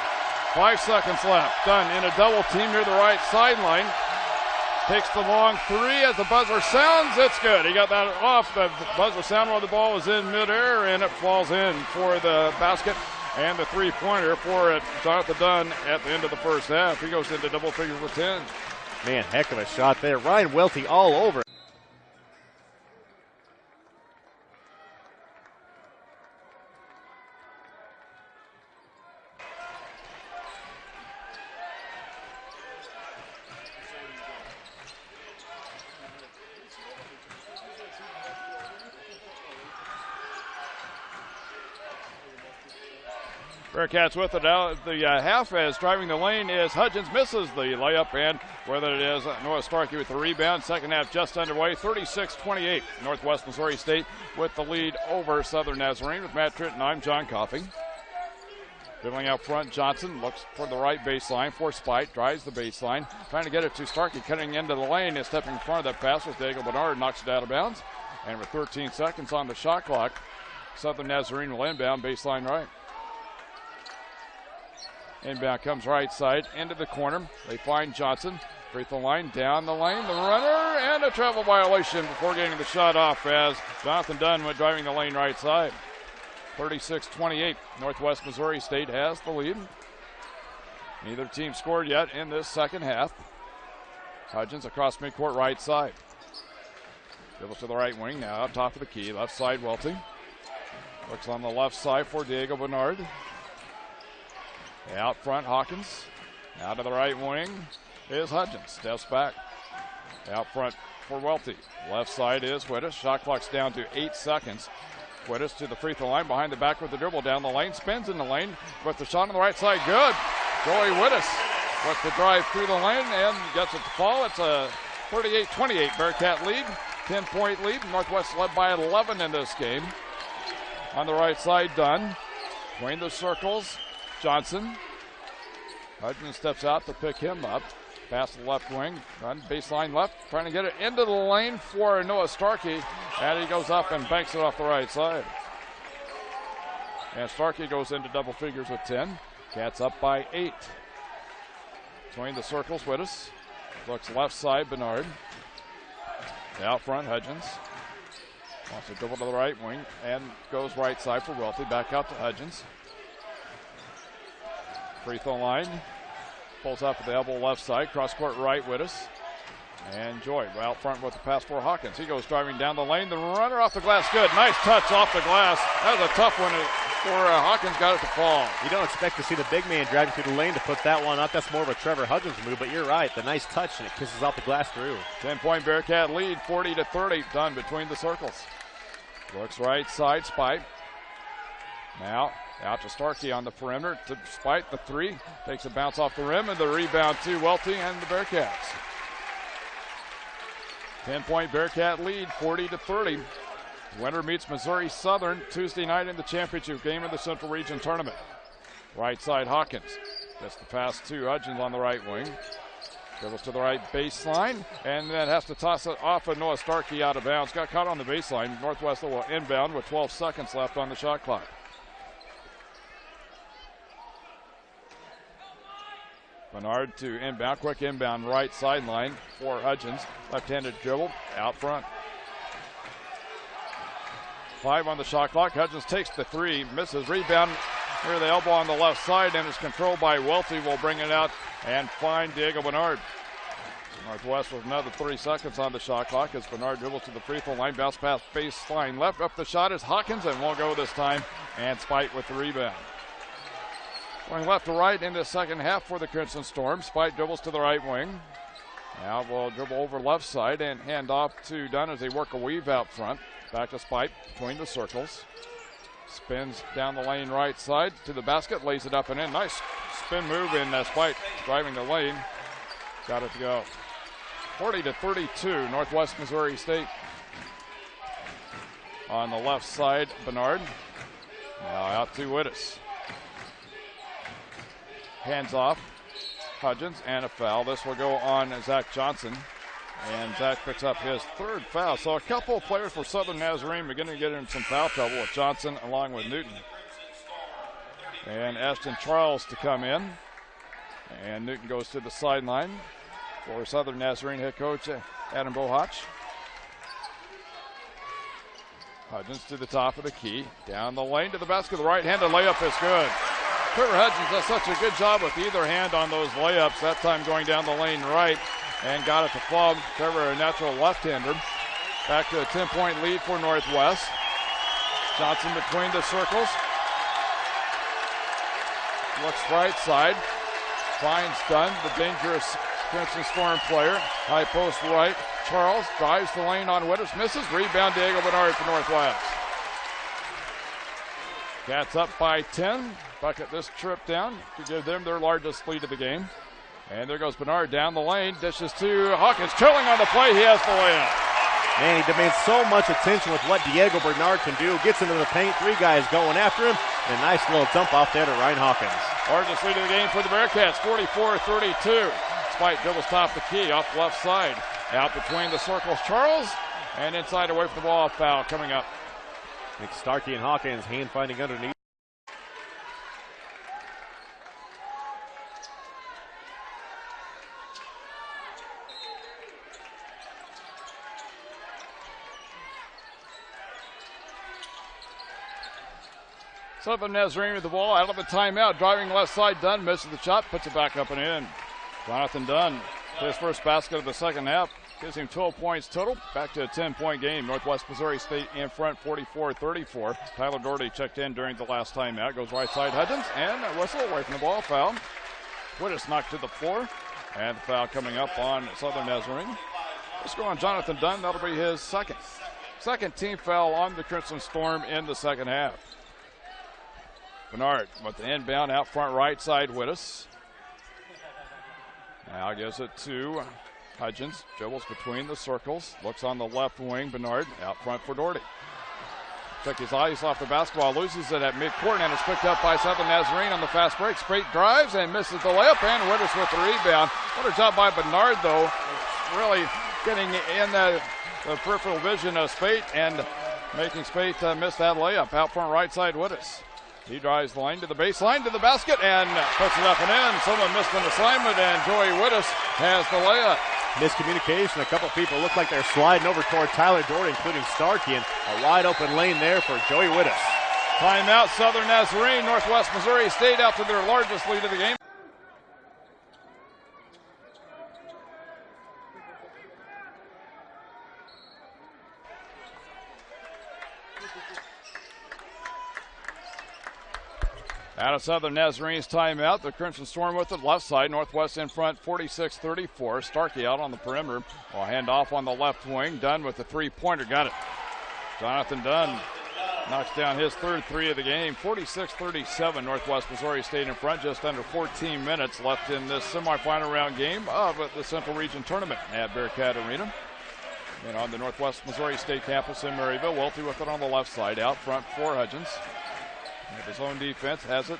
S1: 5 seconds left. Dunn in a double team near the right sideline. Takes the long 3 as the buzzer sounds. It's good. He got that off the buzzer sound while the ball was in midair, and it falls in for the basket And the three-pointer for Jonathan Dunn at the end of the first half. He goes into double figures with 10.
S2: Man, heck of a shot there. Ryan Welty all over.
S1: Bearcats with it out at the half as driving the lane is Hudgens, misses the layup, and whether it is Noah Starkey with the rebound. Second half just underway, 36-28. Northwest Missouri State with the lead over Southern Nazarene. With Matt Tritton, I'm John Coffey. Dribbling out front, Johnson looks for the right baseline for Spite, drives the baseline, trying to get it to Starkey, cutting into the lane and stepping in front of that pass with Diego Bernard, knocks it out of bounds. And with 13 seconds on the shot clock, Southern Nazarene will inbound baseline right. Inbound comes right side into the corner. They find Johnson. Free throw line, down the lane, the runner, and a travel violation before getting the shot off as Jonathan Dunn went driving the lane right side. 36-28. Northwest Missouri State has the lead. Neither team scored yet in this second half. Hudgens across midcourt right side. Dribbles to the right wing now, up top of the key. Left side, Welty. Looks on the left side for Diego Bernard. Out front, Hawkins. Out to the right wing is Hudgens. Steps back. Out front for Welty. Left side is Whittis. Shot clock's down to 8 seconds. Whittis to the free throw line, behind the back with the dribble, down the lane, spins in the lane with the shot on the right side. Good. Joey Whittis with the drive through the lane and gets it to fall. It's a 38-28 Bearcat lead. 10-point lead. Northwest led by 11 in this game. On the right side, Dunn. Between the circles, Johnson. Hudgens steps out to pick him up. Pass to the left wing. Run baseline left. Trying to get it into the lane for Noah Starkey. And he goes up and banks it off the right side. And Starkey goes into double figures with 10. Cats up by 8. Between the circles, Whittis. Looks left side, Bernard. Out front, Hudgens. Wants to dribble to the right wing and goes right side for Welty. Back out to Hudgens. Free throw line. Pulls up at the elbow left side. Cross court right, Whittis. And Joy out front with the pass for Hawkins. He goes driving down the lane. The runner off the glass. Good. Nice touch off the glass. That was a tough one for Hawkins. Got it to fall.
S2: You don't expect to see the big man driving through the lane to put that one up. That's more of a Trevor Hudgens move, but you're right. The nice touch, and it kisses off the glass through.
S1: 10-point Bearcat lead, 40-30. Done between the circles. Looks right side, Spite. Now out to Starkey on the perimeter to Spite the three. Takes a bounce off the rim and the rebound to Welty and the Bearcats. 10-point Bearcat lead, 40-30. Winner meets Missouri Southern Tuesday night in the championship game of the Central Region Tournament. Right side, Hawkins. Gets the pass to Hudgens on the right wing. Dribbles to the right baseline, and then has to toss it off of Noah Starkey out of bounds. Got caught on the baseline. Northwest will inbound with 12 seconds left on the shot clock. Bernard to inbound, quick inbound right sideline for Hudgens. Left-handed dribble out front. 5 on the shot clock. Hudgens takes the three, misses. Rebound near the elbow on the left side and is controlled by Welty. Will bring it out and find Diego Bernard. Northwest with another 3 seconds on the shot clock as Bernard dribbles to the free throw line. Bounce pass baseline left. Up the shot is Hawkins and won't go this time. And Spite with the rebound. Going left to right in the second half for the Crimson Storm. Spite dribbles to the right wing. Now will dribble over left side and hand off to Dunn as they work a weave out front. Back to Spite between the circles. Spins down the lane right side to the basket. Lays it up and in. Nice spin move in Spite driving the lane. Got it to go. 40-32 Northwest Missouri State. On the left side, Bernard. Now out to Whittis. Hands off, Hudgens, and a foul. This will go on Zach Johnson, and Zach picks up his 3rd foul. So a couple of players for Southern Nazarene beginning to get in some foul trouble with Johnson along with Newton. And Ashton Charles to come in, and Newton goes to the sideline for Southern Nazarene head coach Adam Bohach. Hudgens to the top of the key. Down the lane to the basket. The right-handed layup is good. Trevor Hudgens does such a good job with either hand on those layups. That time going down the lane right and got it to fall. Trevor, a natural left-hander. Back to a 10-point lead for Northwest. Johnson between the circles. Looks right side. Finds Dunn, the dangerous Crimson Storm player. High post right. Charles drives the lane on Witters. Misses. Rebound Diego Bernard for Northwest. Cats up by 10. Bucket this trip down to give them their largest lead of the game. And there goes Bernard down the lane. Dishes to Hawkins. Chilling on the play. He has the layup.
S2: Man, he demands so much attention with what Diego Bernard can do. Gets into the paint. 3 guys going after him. And a nice little dump off there to Ryan Hawkins.
S1: Largest lead of the game for the Bearcats. 44-32. Spike dribbles top the key off the left side. Out between the circles, Charles. And inside away from the ball. Foul coming up.
S2: Nick Starkey and Hawkins hand finding underneath.
S1: Southern Nazarene with the ball out of the timeout. Driving left side, Dunn misses the shot, puts it back up and in. Jonathan Dunn, his first basket of the second half, gives him 12 points total. Back to a 10-point game. Northwest Missouri State in front, 44-34. Tyler Doherty checked in during the last timeout. Goes right side, Hudgens, and a whistle away from the ball. Foul. Witters knocked to the floor, and the foul coming up on Southern Nazarene. Let's go on Jonathan Dunn. That'll be his second team foul on the Crimson Storm in the second half. Bernard with the inbound out front right side, Witters. Now gives it to Hudgens. Dribbles between the circles. Looks on the left wing. Bernard out front for Doherty. Took his eyes off the basketball. Loses it at midcourt and it's picked up by Southern Nazarene on the fast break. Straight drives and misses the layup. And Witters with the rebound. What a job by Bernard, though. Really getting in the peripheral vision of Spate and making Spate miss that layup. Out front right side, Witters. He drives the lane to the baseline, to the basket, and puts it up and in. Someone missed an assignment, and Joey Witters has the layup.
S2: Miscommunication. A couple people look like they're sliding over toward Tyler Doherty, including Starkey, and a wide open lane there for Joey Witters.
S1: Timeout, Southern Nazarene. Northwest Missouri State out to their largest lead of the game. Out of Southern Nazarene's timeout, the Crimson Storm with it left side. Northwest in front, 46-34. Starkey out on the perimeter. Will hand off on the left wing. Dunn with the three-pointer. Got it. Jonathan Dunn knocks down his third three of the game. 46-37. Northwest Missouri State in front. Just under 14 minutes left in this semifinal round game of the Central Region Tournament at Bearcat Arena. And on the Northwest Missouri State campus in Maryville, Welty with it on the left side. Out front for Hudgens. With his own defense, has it.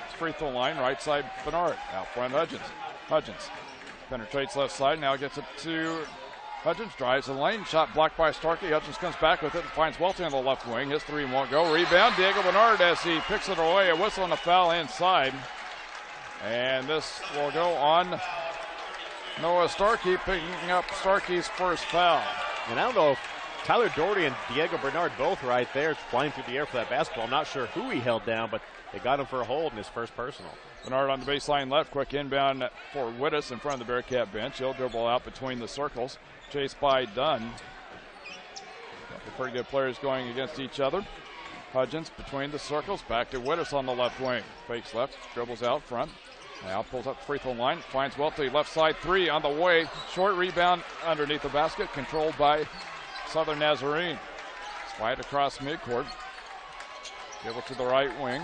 S1: It's free throw line, right side, Bernard. Out front, Hudgens penetrates left side, now gets it to Hudgens, drives the lane, shot blocked by Starkey. Hudgens comes back with it and finds Welty on the left wing. His three won't go. Rebound, Diego Bernard as he picks it away. A whistle and a foul inside. And this will go on Noah Starkey, picking up Starkey's first foul.
S2: And I don't know if Tyler Doherty and Diego Bernard both right there flying through the air for that basketball. Not sure who he held down, but they got him for a hold in his first personal.
S1: Bernard on the baseline left. Quick inbound for Witters in front of the Bearcat bench. He'll dribble out between the circles. Chased by Dunn. Pretty good players going against each other. Hudgens between the circles. Back to Witters on the left wing. Fakes left. Dribbles out front. Now pulls up the free throw line. Finds Welty. Left side three on the way. Short rebound underneath the basket. Controlled by Southern Nazarene. Slide across midcourt. Give it to the right wing.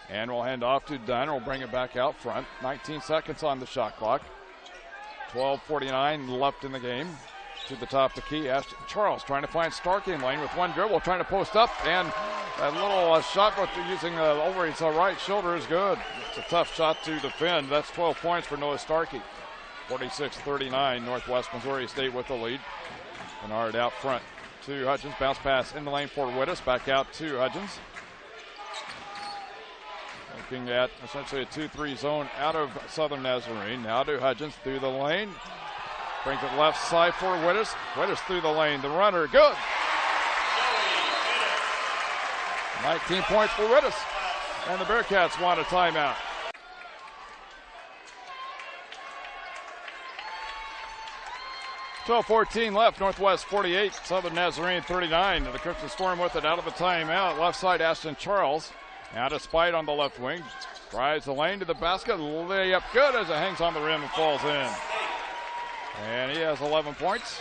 S1: And we'll hand off to Dunn. We'll bring it back out front. 19 seconds on the shot clock. 12:49 left in the game. To the top of the key. Ashton Charles trying to find Starkey in lane with one dribble. Trying to post up. And that little shot using over his right shoulder is good. It's a tough shot to defend. That's 12 points for Noah Starkey. 46-39. Northwest Missouri State with the lead. Bernard out front to Hudgens. Bounce pass in the lane for Witters. Back out to Hudgens. Looking at essentially a 2-3 zone out of Southern Nazarene. Now to Hudgens through the lane. Brings it left side for Witters. Witters through the lane. The runner, good. 19 points for Wittes. And the Bearcats want a timeout. .14 left, Northwest 48, Southern Nazarene 39. The Crimson Storm with it out of the timeout. Left side, Ashton Charles. Now to Spite on the left wing. Drives the lane to the basket. Layup good as it hangs on the rim and falls in. And he has 11 points.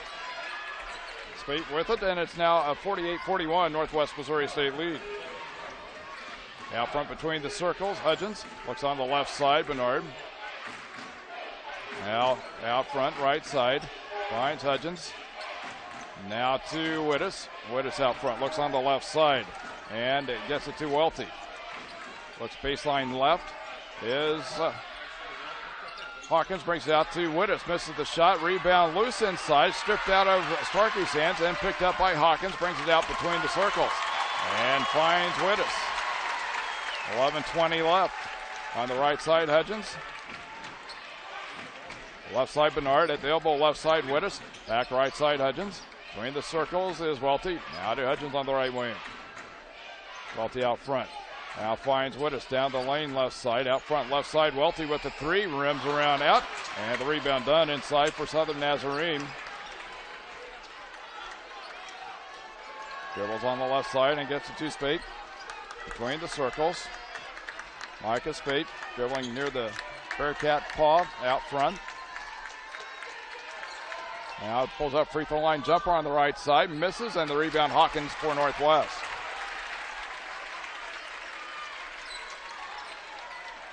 S1: Spite with it, and it's now a 48-41 Northwest Missouri State lead. Out front between the circles, Hudgens looks on the left side, Bernard. Now out front, right side, finds Hudgens. Now to Wittes. Wittes out front, looks on the left side, and it gets it to Welty. Looks baseline left is Hawkins, brings it out to Wittes, misses the shot, rebound loose inside, stripped out of Starkey's hands and picked up by Hawkins, brings it out between the circles and finds Wittes. 11:20 left. On the right side, Hudgens. Left side, Bernard. At the elbow, left side, Wittes. Back right side, Hudgens. Between the circles is Welty. Now to Hudgens on the right wing. Welty out front. Now finds Wittes down the lane, left side. Out front, left side, Welty with the three. Rims around out. And the rebound done inside for Southern Nazarene. Dribbles on the left side and gets it to Spate. Between the circles. Micah Spate dribbling near the Bearcat paw out front. Now pulls up free throw line jumper on the right side. Misses, and the rebound Hawkins for Northwest.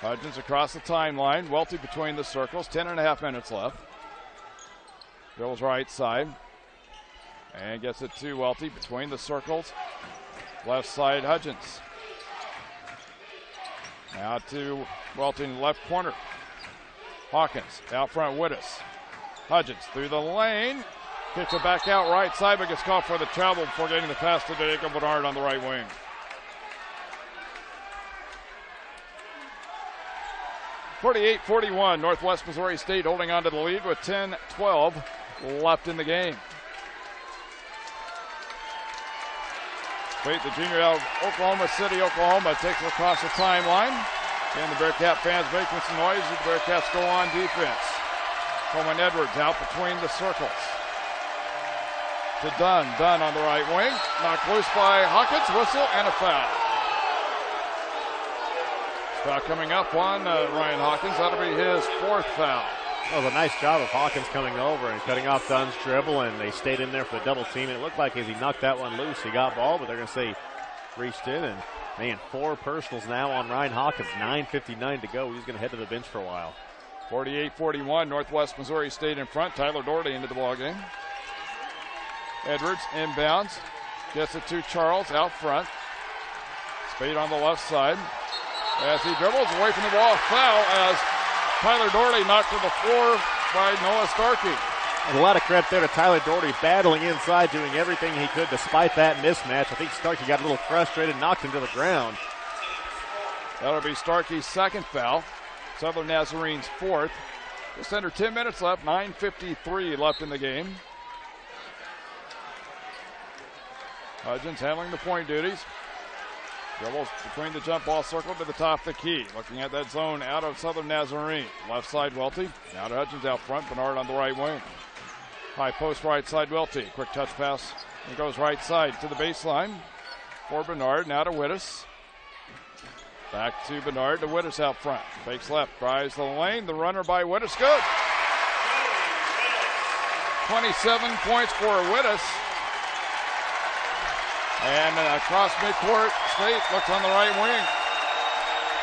S1: Hudgens across the timeline. Welty between the circles. 10.5 minutes left. Dribbles right side. And gets it to Welty between the circles. Left side, Hudgens. Now to Welty in the left corner. Hawkins out front, Wittes. Hudgens through the lane. Kicks it back out right side, but gets caught for the travel before getting the pass to Diego Bernard on the right wing. .48-41, Northwest Missouri State holding on to the lead with 10-12 left in the game. Spate, the junior out of Oklahoma City, Oklahoma, takes it across the timeline. Again, the Bearcat fans making some noise as the Bearcats go on defense. Coleman Edwards out between the circles. To Dunn. Dunn on the right wing. Knocked loose by Hawkins. Whistle and a foul. Foul coming up on Ryan Hawkins. That'll be his fourth foul.
S2: That was a nice job of Hawkins coming over and cutting off Dunn's dribble, and they stayed in there for the double team. And it looked like as he knocked that one loose, he got ball, but they're going to say reached in. And, man, 4 personals now on Ryan Hawkins. 9:59 to go. He's going to head to the bench for a while.
S1: 48-41, Northwest Missouri State in front. Tyler Doherty into the ballgame. Edwards inbounds. Gets it to Charles out front. Spade on the left side. As he dribbles away from the ball, foul as Tyler Doherty knocked to the floor by Noah Starkey.
S2: And a lot of credit there to Tyler Doherty, battling inside, doing everything he could despite that mismatch. I think Starkey got a little frustrated, knocked him to the ground.
S1: That'll be Starkey's second foul. Southern Nazarene's fourth. Just under 10 minutes left, 9:53 left in the game. Hudgens handling the point duties. Dribbles between the jump ball circle to the top of the key. Looking at that zone out of Southern Nazarene. Left side, Welty. Now to Hudgens out front. Bernard on the right wing. High post right side, Welty. Quick touch pass. It goes right side to the baseline for Bernard. Now to Wittes. Back to Bernard to Wittes out front. Fakes left. Drives the lane. The runner by Wittes. Good. 27 points for Wittes. And across midcourt, Spate looks on the right wing.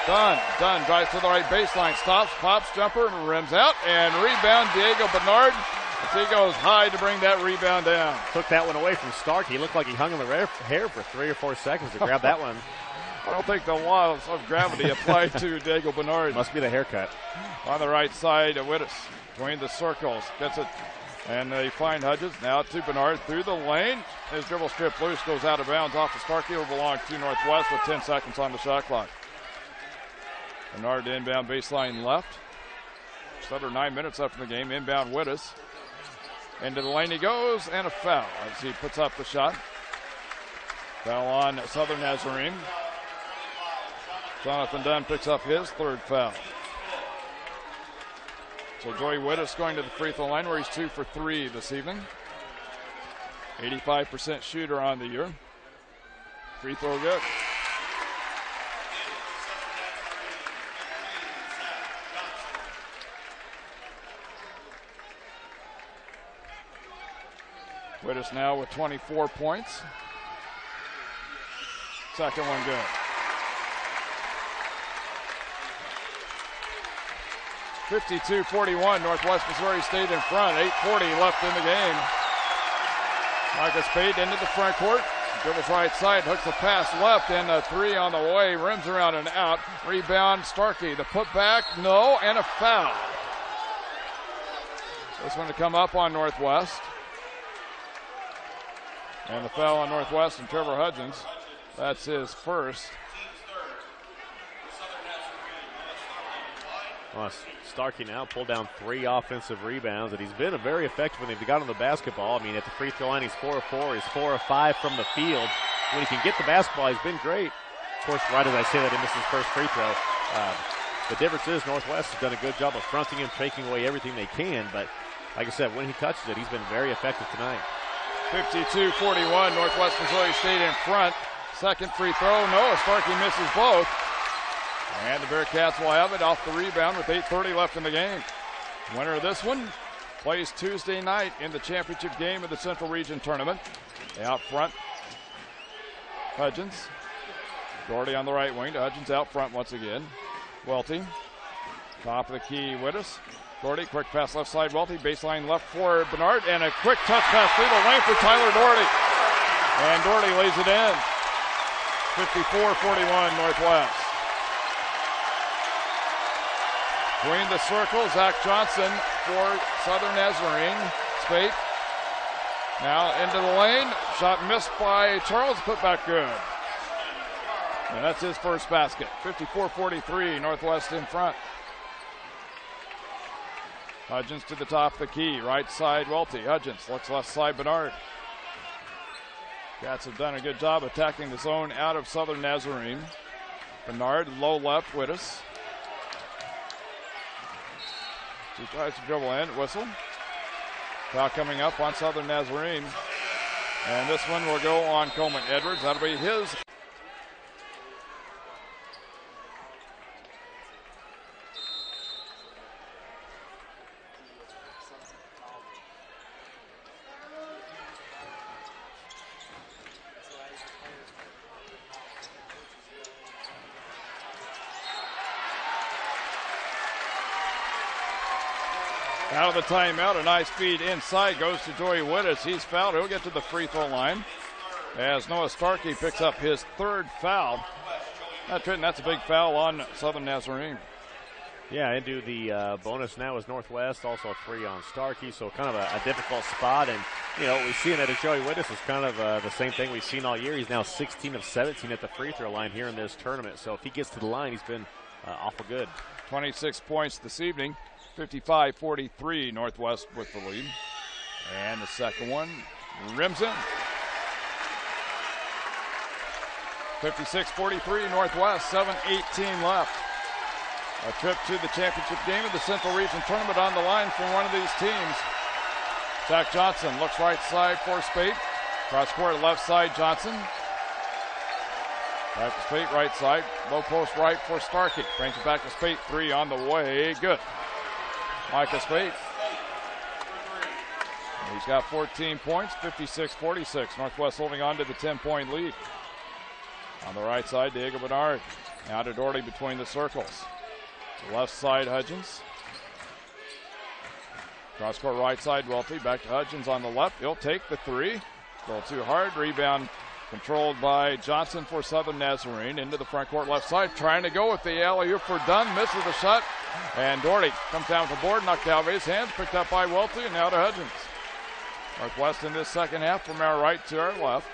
S1: Dunn drives to the right baseline, stops, pops, jumper, rims out, and rebound Diego Bernard as he goes high to bring that rebound down.
S2: Took that one away from Starkey. He looked like he hung on the hair for 3 or 4 seconds to grab that one.
S1: I don't think the laws of gravity apply to Diego Bernard.
S2: Must be the haircut.
S1: On the right side, Wittes between the circles, gets it. And they find Hudgens now to Bernard through the lane. His dribble strip loose, goes out of bounds off the Starkey. Will belong to Northwest with 10 seconds on the shot clock. Bernard to inbound baseline left. Just under 9 minutes left in the game. Inbound Wittes. Into the lane he goes, and a foul as he puts up the shot. Foul on Southern Nazarene. Jonathan Dunn picks up his third foul. So Joey Wittes going to the free throw line where he's 2 for 3 this evening. 85% shooter on the year. Free throw good. Wittes now with 24 points. Second one good. (52-41), Northwest Missouri State in front. 8:40 left in the game. Micah Spade into the front court. Dribbles right side, hooks a pass left, and a three on the way. Rims around and out. Rebound, Starkey. The putback, no, and a foul. This one to come up on Northwest. And the foul on Northwest and Trevor Hudgens. That's his first.
S2: Well, Starkey now pulled down 3 offensive rebounds, and he's been very effective when they've got on the basketball. I mean, at the free throw line, he's 4 of 4. He's 4 of 5 from the field. When he can get the basketball, he's been great. Of course, right as I say that, he missed his first free throw. The difference is Northwest has done a good job of fronting him, taking away everything they can. But like I said, when he touches it, he's been very effective tonight.
S1: 52-41, Northwest Missouri State in front. Second free throw, no, Starkey misses both. And the Bearcats will have it off the rebound with 8:30 left in the game. Winner of this one plays Tuesday night in the championship game of the Central Region Tournament. Out front, Hudgens. Doherty on the right wing to Hudgens out front once again. Welty, top of the key, Wittes. Doherty, quick pass left side, Welty, baseline left for Bernard, and a quick touch pass through the lane for Tyler Doherty. And Doherty lays it in. 54-41 Northwest. Between the circle, Zach Johnson for Southern Nazarene. Spate now into the lane. Shot missed by Charles, put back good. And that's his first basket. 54-43, Northwest in front. Hudgens to the top of the key. Right side, Welty. Hudgens looks left side, Bernard. Cats have done a good job attacking the zone out of Southern Nazarene. Bernard, low left, Wittes. He tries to dribble in, whistle. Foul coming up on Southern Nazarene. And this one will go on Coleman Edwards. That'll be his. Out of the timeout, a nice feed inside goes to Joey Wittes. He's fouled. He'll get to the free throw line as Noah Starkey picks up his third foul. That's a big foul on Southern Nazarene.
S2: Yeah, into the bonus now is Northwest, also a 3 on Starkey, so kind of a difficult spot. And, you know, what we've seen out of Joey Wittes is kind of the same thing we've seen all year. He's now 16 of 17 at the free throw line here in this tournament. So if he gets to the line, he's been awful good.
S1: 26 points this evening. 55-43, Northwest with the lead. And the second one rims in. 56-43, Northwest, 7:18 left. A trip to the championship game of the Central Region Tournament on the line from one of these teams. Zach Johnson looks right side for Spate. Cross court left side, Johnson. Back to Spate, right side. Low post right for Starkey. Brings it back to Spate, 3 on the way, good. Micah Spate. He's got 14 points, 56-46. Northwest holding on to the 10-point lead. On the right side, Diego Bernard. Now to Doherty between the circles. Left side, Hudgens. Cross court right side, Welty. Back to Hudgens on the left. He'll take the 3. A little too hard. Rebound controlled by Johnson for Southern Nazarene. Into the front court left side. Trying to go with the alley-oop for Dunn. Misses the shot. And Doherty comes down with the board. Knocked out of his hands. Picked up by Welty. And now to Hudgens. Northwest in this second half from our right to our left.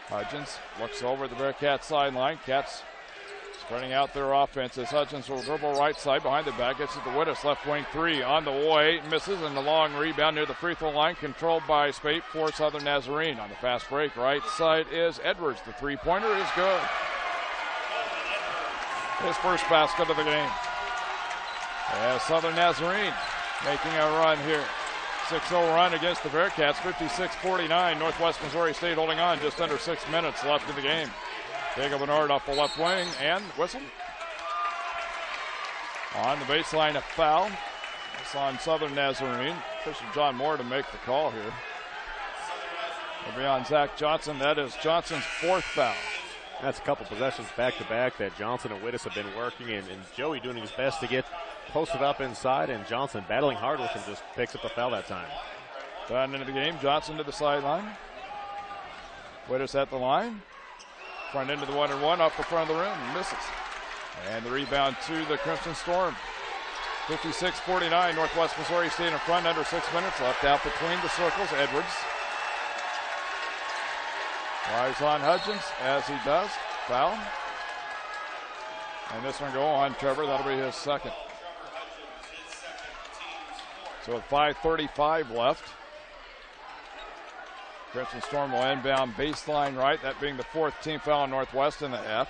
S1: Hudgens looks over the Bearcats sideline. Cats spreading out their offenses. Hudgens will dribble right side behind the back. Gets it to Wittes. Left wing 3 on the way. Misses, and the long rebound near the free throw line. Controlled by Spate for Southern Nazarene. On the fast break, right side is Edwards. The 3-pointer is good. his first basket of the game. As Southern Nazarene making a run here. 6-0 run against the Bearcats, 56-49. Northwest Missouri State holding on, just under 6 minutes left in the game. Jacob Bernard off the left wing and whistle. On the baseline, a foul. It's on Southern Nazarene. Official John Moore to make the call here. It'll be on Zach Johnson. That is Johnson's fourth foul.
S2: That's a couple possessions back-to-back that Johnson and Wittes have been working, and Joey doing his best to get posted up inside, and Johnson battling hard with him, just picks up the foul that time.
S1: Down into the game, Johnson to the sideline. Wittes at the line. Front into the 1-and-1, off the front of the rim, misses. And the rebound to the Crimson Storm. 56-49, Northwest Missouri State in front, under 6 minutes left. Out between the circles, Edwards. Lies on Hudgens as he does. Foul. And this one go on Trevor. That'll be his second. So with 5:35 left, Crimson Storm will inbound baseline right. That being the fourth team foul on Northwest in the half.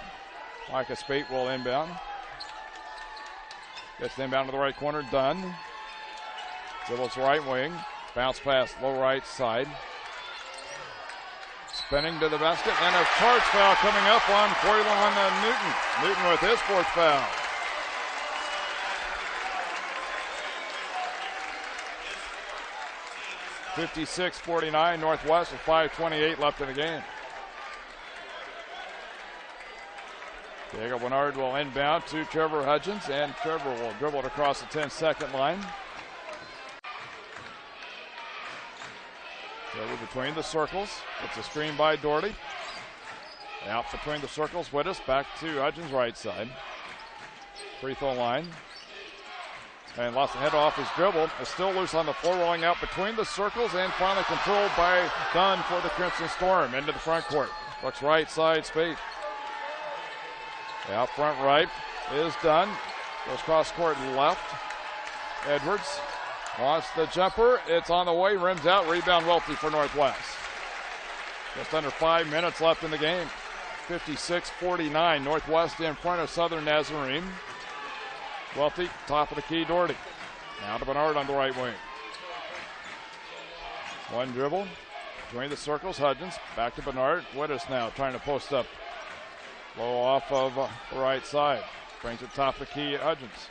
S1: Micah Spate will inbound. Gets the inbound to the right corner. Dunn. Dribbles right wing. Bounce pass low right side. Spinning to the basket, and a charge foul coming up on Coylon Newton. Newton with his fourth foul. (56-49) Northwest with 5:28 left in the game. Diego Bernard will inbound to Trevor Hudgens, and Trevor will dribble it across the 10-second line. Over between the circles. It's a screen by Doherty. Out between the circles, Wittes back to Hudgens' right side. Free throw line. And lost the head off his dribble. Is still loose on the floor, rolling out between the circles, and finally controlled by Dunn for the Crimson Storm. Into the front court. Looks right side, Spate. Out front right is Dunn. Goes cross court left. Edwards. Lost the jumper. It's on the way. Rims out. Rebound Welty for Northwest. Just under 5 minutes left in the game. 56-49. Northwest in front of Southern Nazarene. Welty, top of the key, Doherty. Now to Bernard on the right wing. One dribble. Between the circles, Hudgens. Back to Bernard. Wittes now trying to post up. Low off of the right side. Brings it top of the key, Hudgens.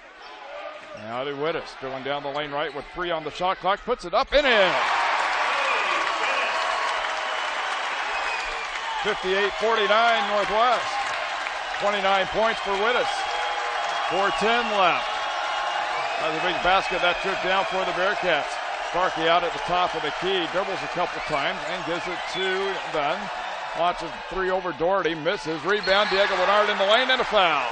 S1: Now to Wittes, drilling down the lane right with 3 on the shot clock, puts it up and in. 58-49 Northwest. 29 points for Wittes. 4:10 left. That's a big basket that tripped down for the Bearcats. Starkey out at the top of the key, dribbles a couple times and gives it to Dunn. Launches 3 over Doherty, misses. Rebound, Diego Bernard in the lane and a foul.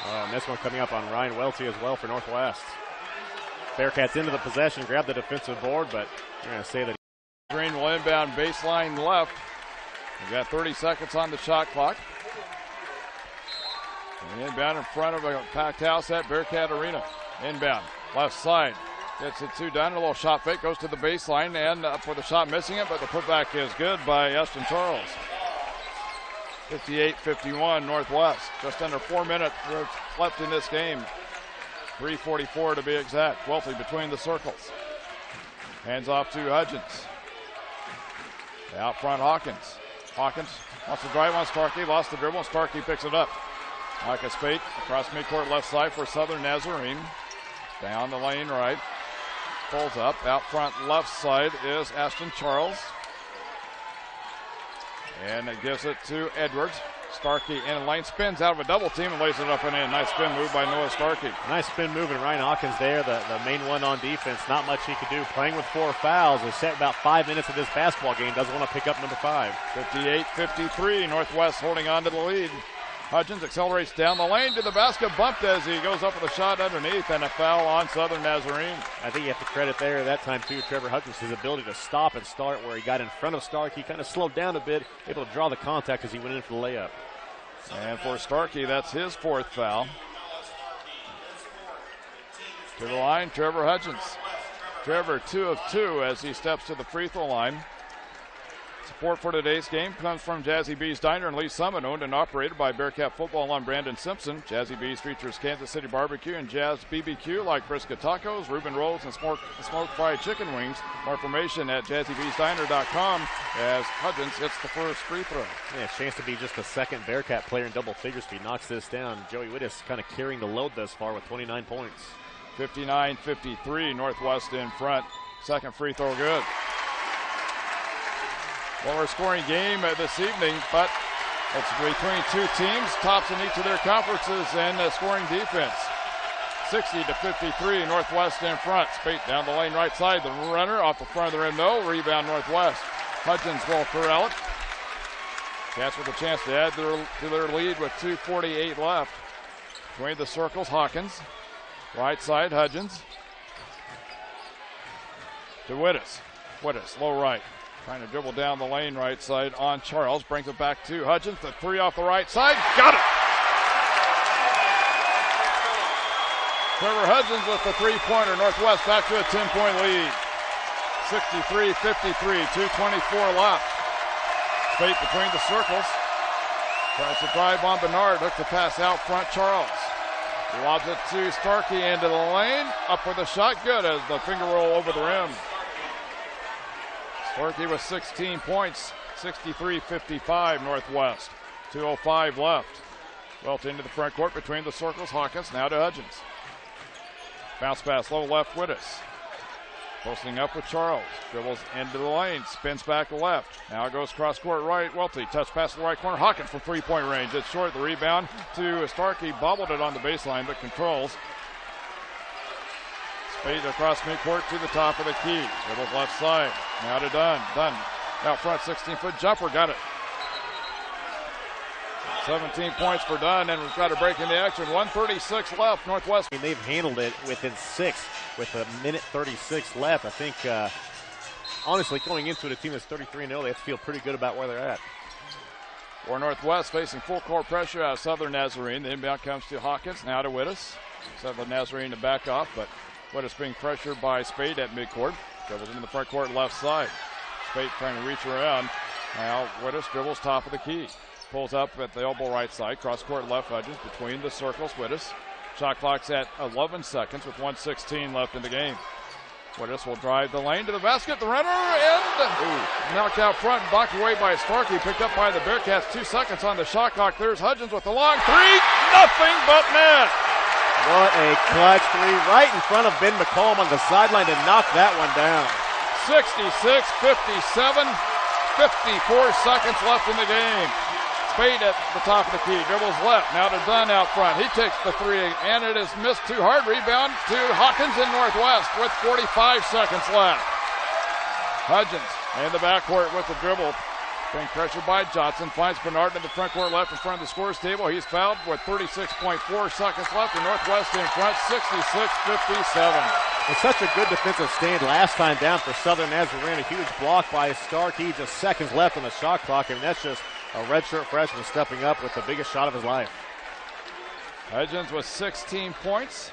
S2: And this one coming up on Ryan Welty as well for Northwest. Bearcats into the possession, grab the defensive board, but you're going to say that
S1: Green will inbound baseline left. We've got 30 seconds on the shot clock. And inbound in front of a packed house at Bearcat Arena. Inbound, left side. Gets it to Dunn. A little shot fake, goes to the baseline, and for the shot missing it, but the putback is good by Eston Charles. 58-51 Northwest. Just under 4 minutes left in this game. 3:44 to be exact. Welty between the circles. Hands off to Hudgens. Out front, Hawkins. Hawkins wants to drive on Starkey. Lost the dribble, and Starkey picks it up. Micah Spate across midcourt left side for Southern Nazarene. Down the lane right. Pulls up. Out front left side is Ashton Charles. And it gives it to Edwards. Starkey in the lane, spins out of a double team and lays it up and in. Nice spin move by Noah Starkey.
S2: Nice spin move, and Ryan Hawkins there, the main one on defense. Not much he could do. Playing with 4 fouls. Has set about 5 minutes of this basketball game. Doesn't want to pick up number 5.
S1: 58-53. Northwest holding on to the lead. Hudgens accelerates down the lane to the basket, bumped as he goes up with a shot underneath, and a foul on Southern Nazarene.
S2: I think you have to credit there that time too, Trevor Hudgens, his ability to stop and start where he got in front of Starkey, kind of slowed down a bit, able to draw the contact as he went in for the layup.
S1: And for Starkey, that's his 4th foul. To the line, Trevor Hudgens. Trevor 2 of 2 as he steps to the free throw line. Support for today's game comes from Jazzy B's Diner in Lee Summit, owned and operated by Bearcat football alum Brandon Simpson. Jazzy B's features Kansas City barbecue and Jazz BBQ like brisket tacos, Reuben rolls, and smoked fried chicken wings. More information at jazzybsdiner.com as Hudgens hits the first free throw.
S2: Yeah, chance to be just the second Bearcat player in double figures if he knocks this down. Joey Wittes kind of carrying the load thus far with 29 points.
S1: 59-53, Northwest in front. Second free throw good. Lower scoring game this evening, but it's between two teams, tops in each of their conferences and scoring defense. 60-53, Northwest in front. Spate down the lane right side. The runner off the front of the rim, no. Rebound Northwest. Hudgens will corral it. Cats with a chance to add to their lead with 2:48 left. Between the circles, Hawkins. Right side, Hudgens. To Wittes. Wittes, low right. Trying to dribble down the lane right side on Charles. Brings it back to Hudgens. The three off the right side. Got it! Trevor Hudgens with the three-pointer. Northwest back to a 10-point lead. 63-53, 2:24 left. Spate between the circles. Tries to drive on Bernard. Looks the pass out front, Charles. He lobs it to Starkey into the lane. Up with a shot. Good as the finger roll over the rim. Starkey with 16 points. 63-55 Northwest. 2:05 left. Welt into the front court between the circles. Hawkins now to Hudgens. Bounce pass low left, Wittes. Posting up with Charles. Dribbles into the lane. Spins back to left. Now goes cross court right. Welty. Touch pass to the right corner. Hawkins from three-point range. It's short. The rebound to Starkey. Bobbled it on the baseline, but controls. Spade across midcourt to the top of the key. Dribbles left side. Now to Dunn. Dunn out front. 16-foot jumper. Got it. 17 points for Dunn, and we've got a break in the action. 1:36 left. Northwest.
S2: They've handled it within 6 with a minute 36 left. I think, honestly, going into it, a team that's 33-0, they have to feel pretty good about where they're at.
S1: For Northwest, facing full court pressure out of Southern Nazarene. The inbound comes to Hawkins, now to Wittes. Southern Nazarene to back off, but Wittes being pressured by Spade at midcourt. Dribbles into the front court left side. Spade trying to reach around. Now Wittes dribbles top of the key. Pulls up at the elbow right side. Cross court left, Hudgens between the circles. Wittes. Shot clock's at 11 seconds with 1:16 left in the game. Wittes will drive the lane to the basket. The runner and knocked out front and blocked away by Starkey. Picked up by the Bearcats. 2 seconds on the shot clock. There's Hudgens with the long three. Nothing but net.
S2: What a clutch three right in front of Ben McCollum on the sideline to knock that one down.
S1: 66-57. 54 seconds left in the game. Spade at the top of the key, dribbles left, now to Dunn out front. He takes the three, and it is missed too hard. Rebound to Hawkins in Northwest with 45 seconds left. Hudgens in the backcourt with the dribble. Being pressured by Johnson, finds Bernard in the front court left in front of the scores table. He's fouled with 36.4 seconds left, and Northwest in front, 66-57.
S2: It's such a good defensive stand last time down for Southern Nazarene. A huge block by Starkey, just seconds left on the shot clock, and that's just a redshirt freshman stepping up with the biggest shot of his life.
S1: Hudgens with 16 points.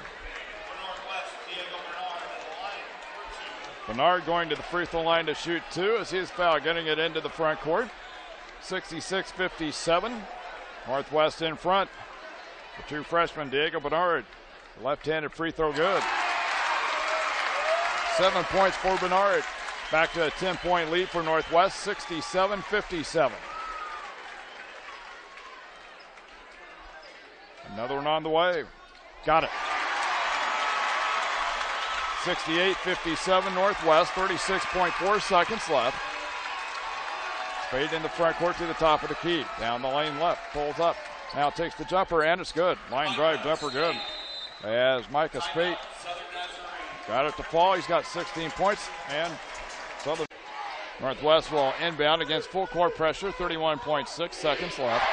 S1: Bernard going to the free throw line to shoot 2 as he's fouled, getting it into the front court. 66-57. Northwest in front. The true freshman, Diego Bernard. Left-handed free throw good. 7 points for Bernard. Back to a 10-point lead for Northwest, 67-57. Another one on the way. Got it. 68-57 Northwest, 36.4 seconds left. Spade in the front court to the top of the key. Down the lane left, pulls up. Now takes the jumper, and it's good. Line drive jumper good. As Micah Spade got it to fall. He's got 16 points, and Southern Northwest will inbound against full court pressure, 31.6 seconds left.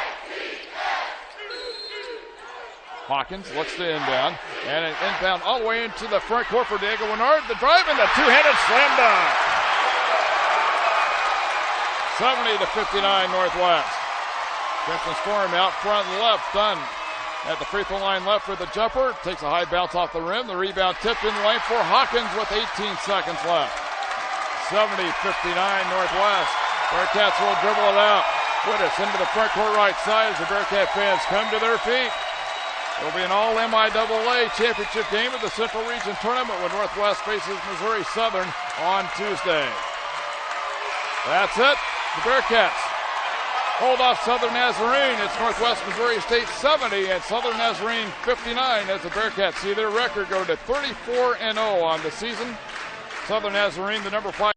S1: Hawkins looks to inbound, and an inbound all the way into the front court for Diego Bernard. The drive and the two-handed slam dunk. 70-59 Northwest. Crimson Storm out front left, Dunn at the free throw line left for the jumper. Takes a high bounce off the rim. The rebound tipped in the lane for Hawkins with 18 seconds left. 70-59 Northwest. Bearcats will dribble it out. Wittes into the front court right side as the Bearcat fans come to their feet. It'll be an all MIAA championship game of the Central Region Tournament when Northwest faces Missouri Southern on Tuesday. That's it. The Bearcats hold off Southern Nazarene. It's Northwest Missouri State 70 and Southern Nazarene 59 as the Bearcats see their record go to 34-0 on the season. Southern Nazarene, the number 5.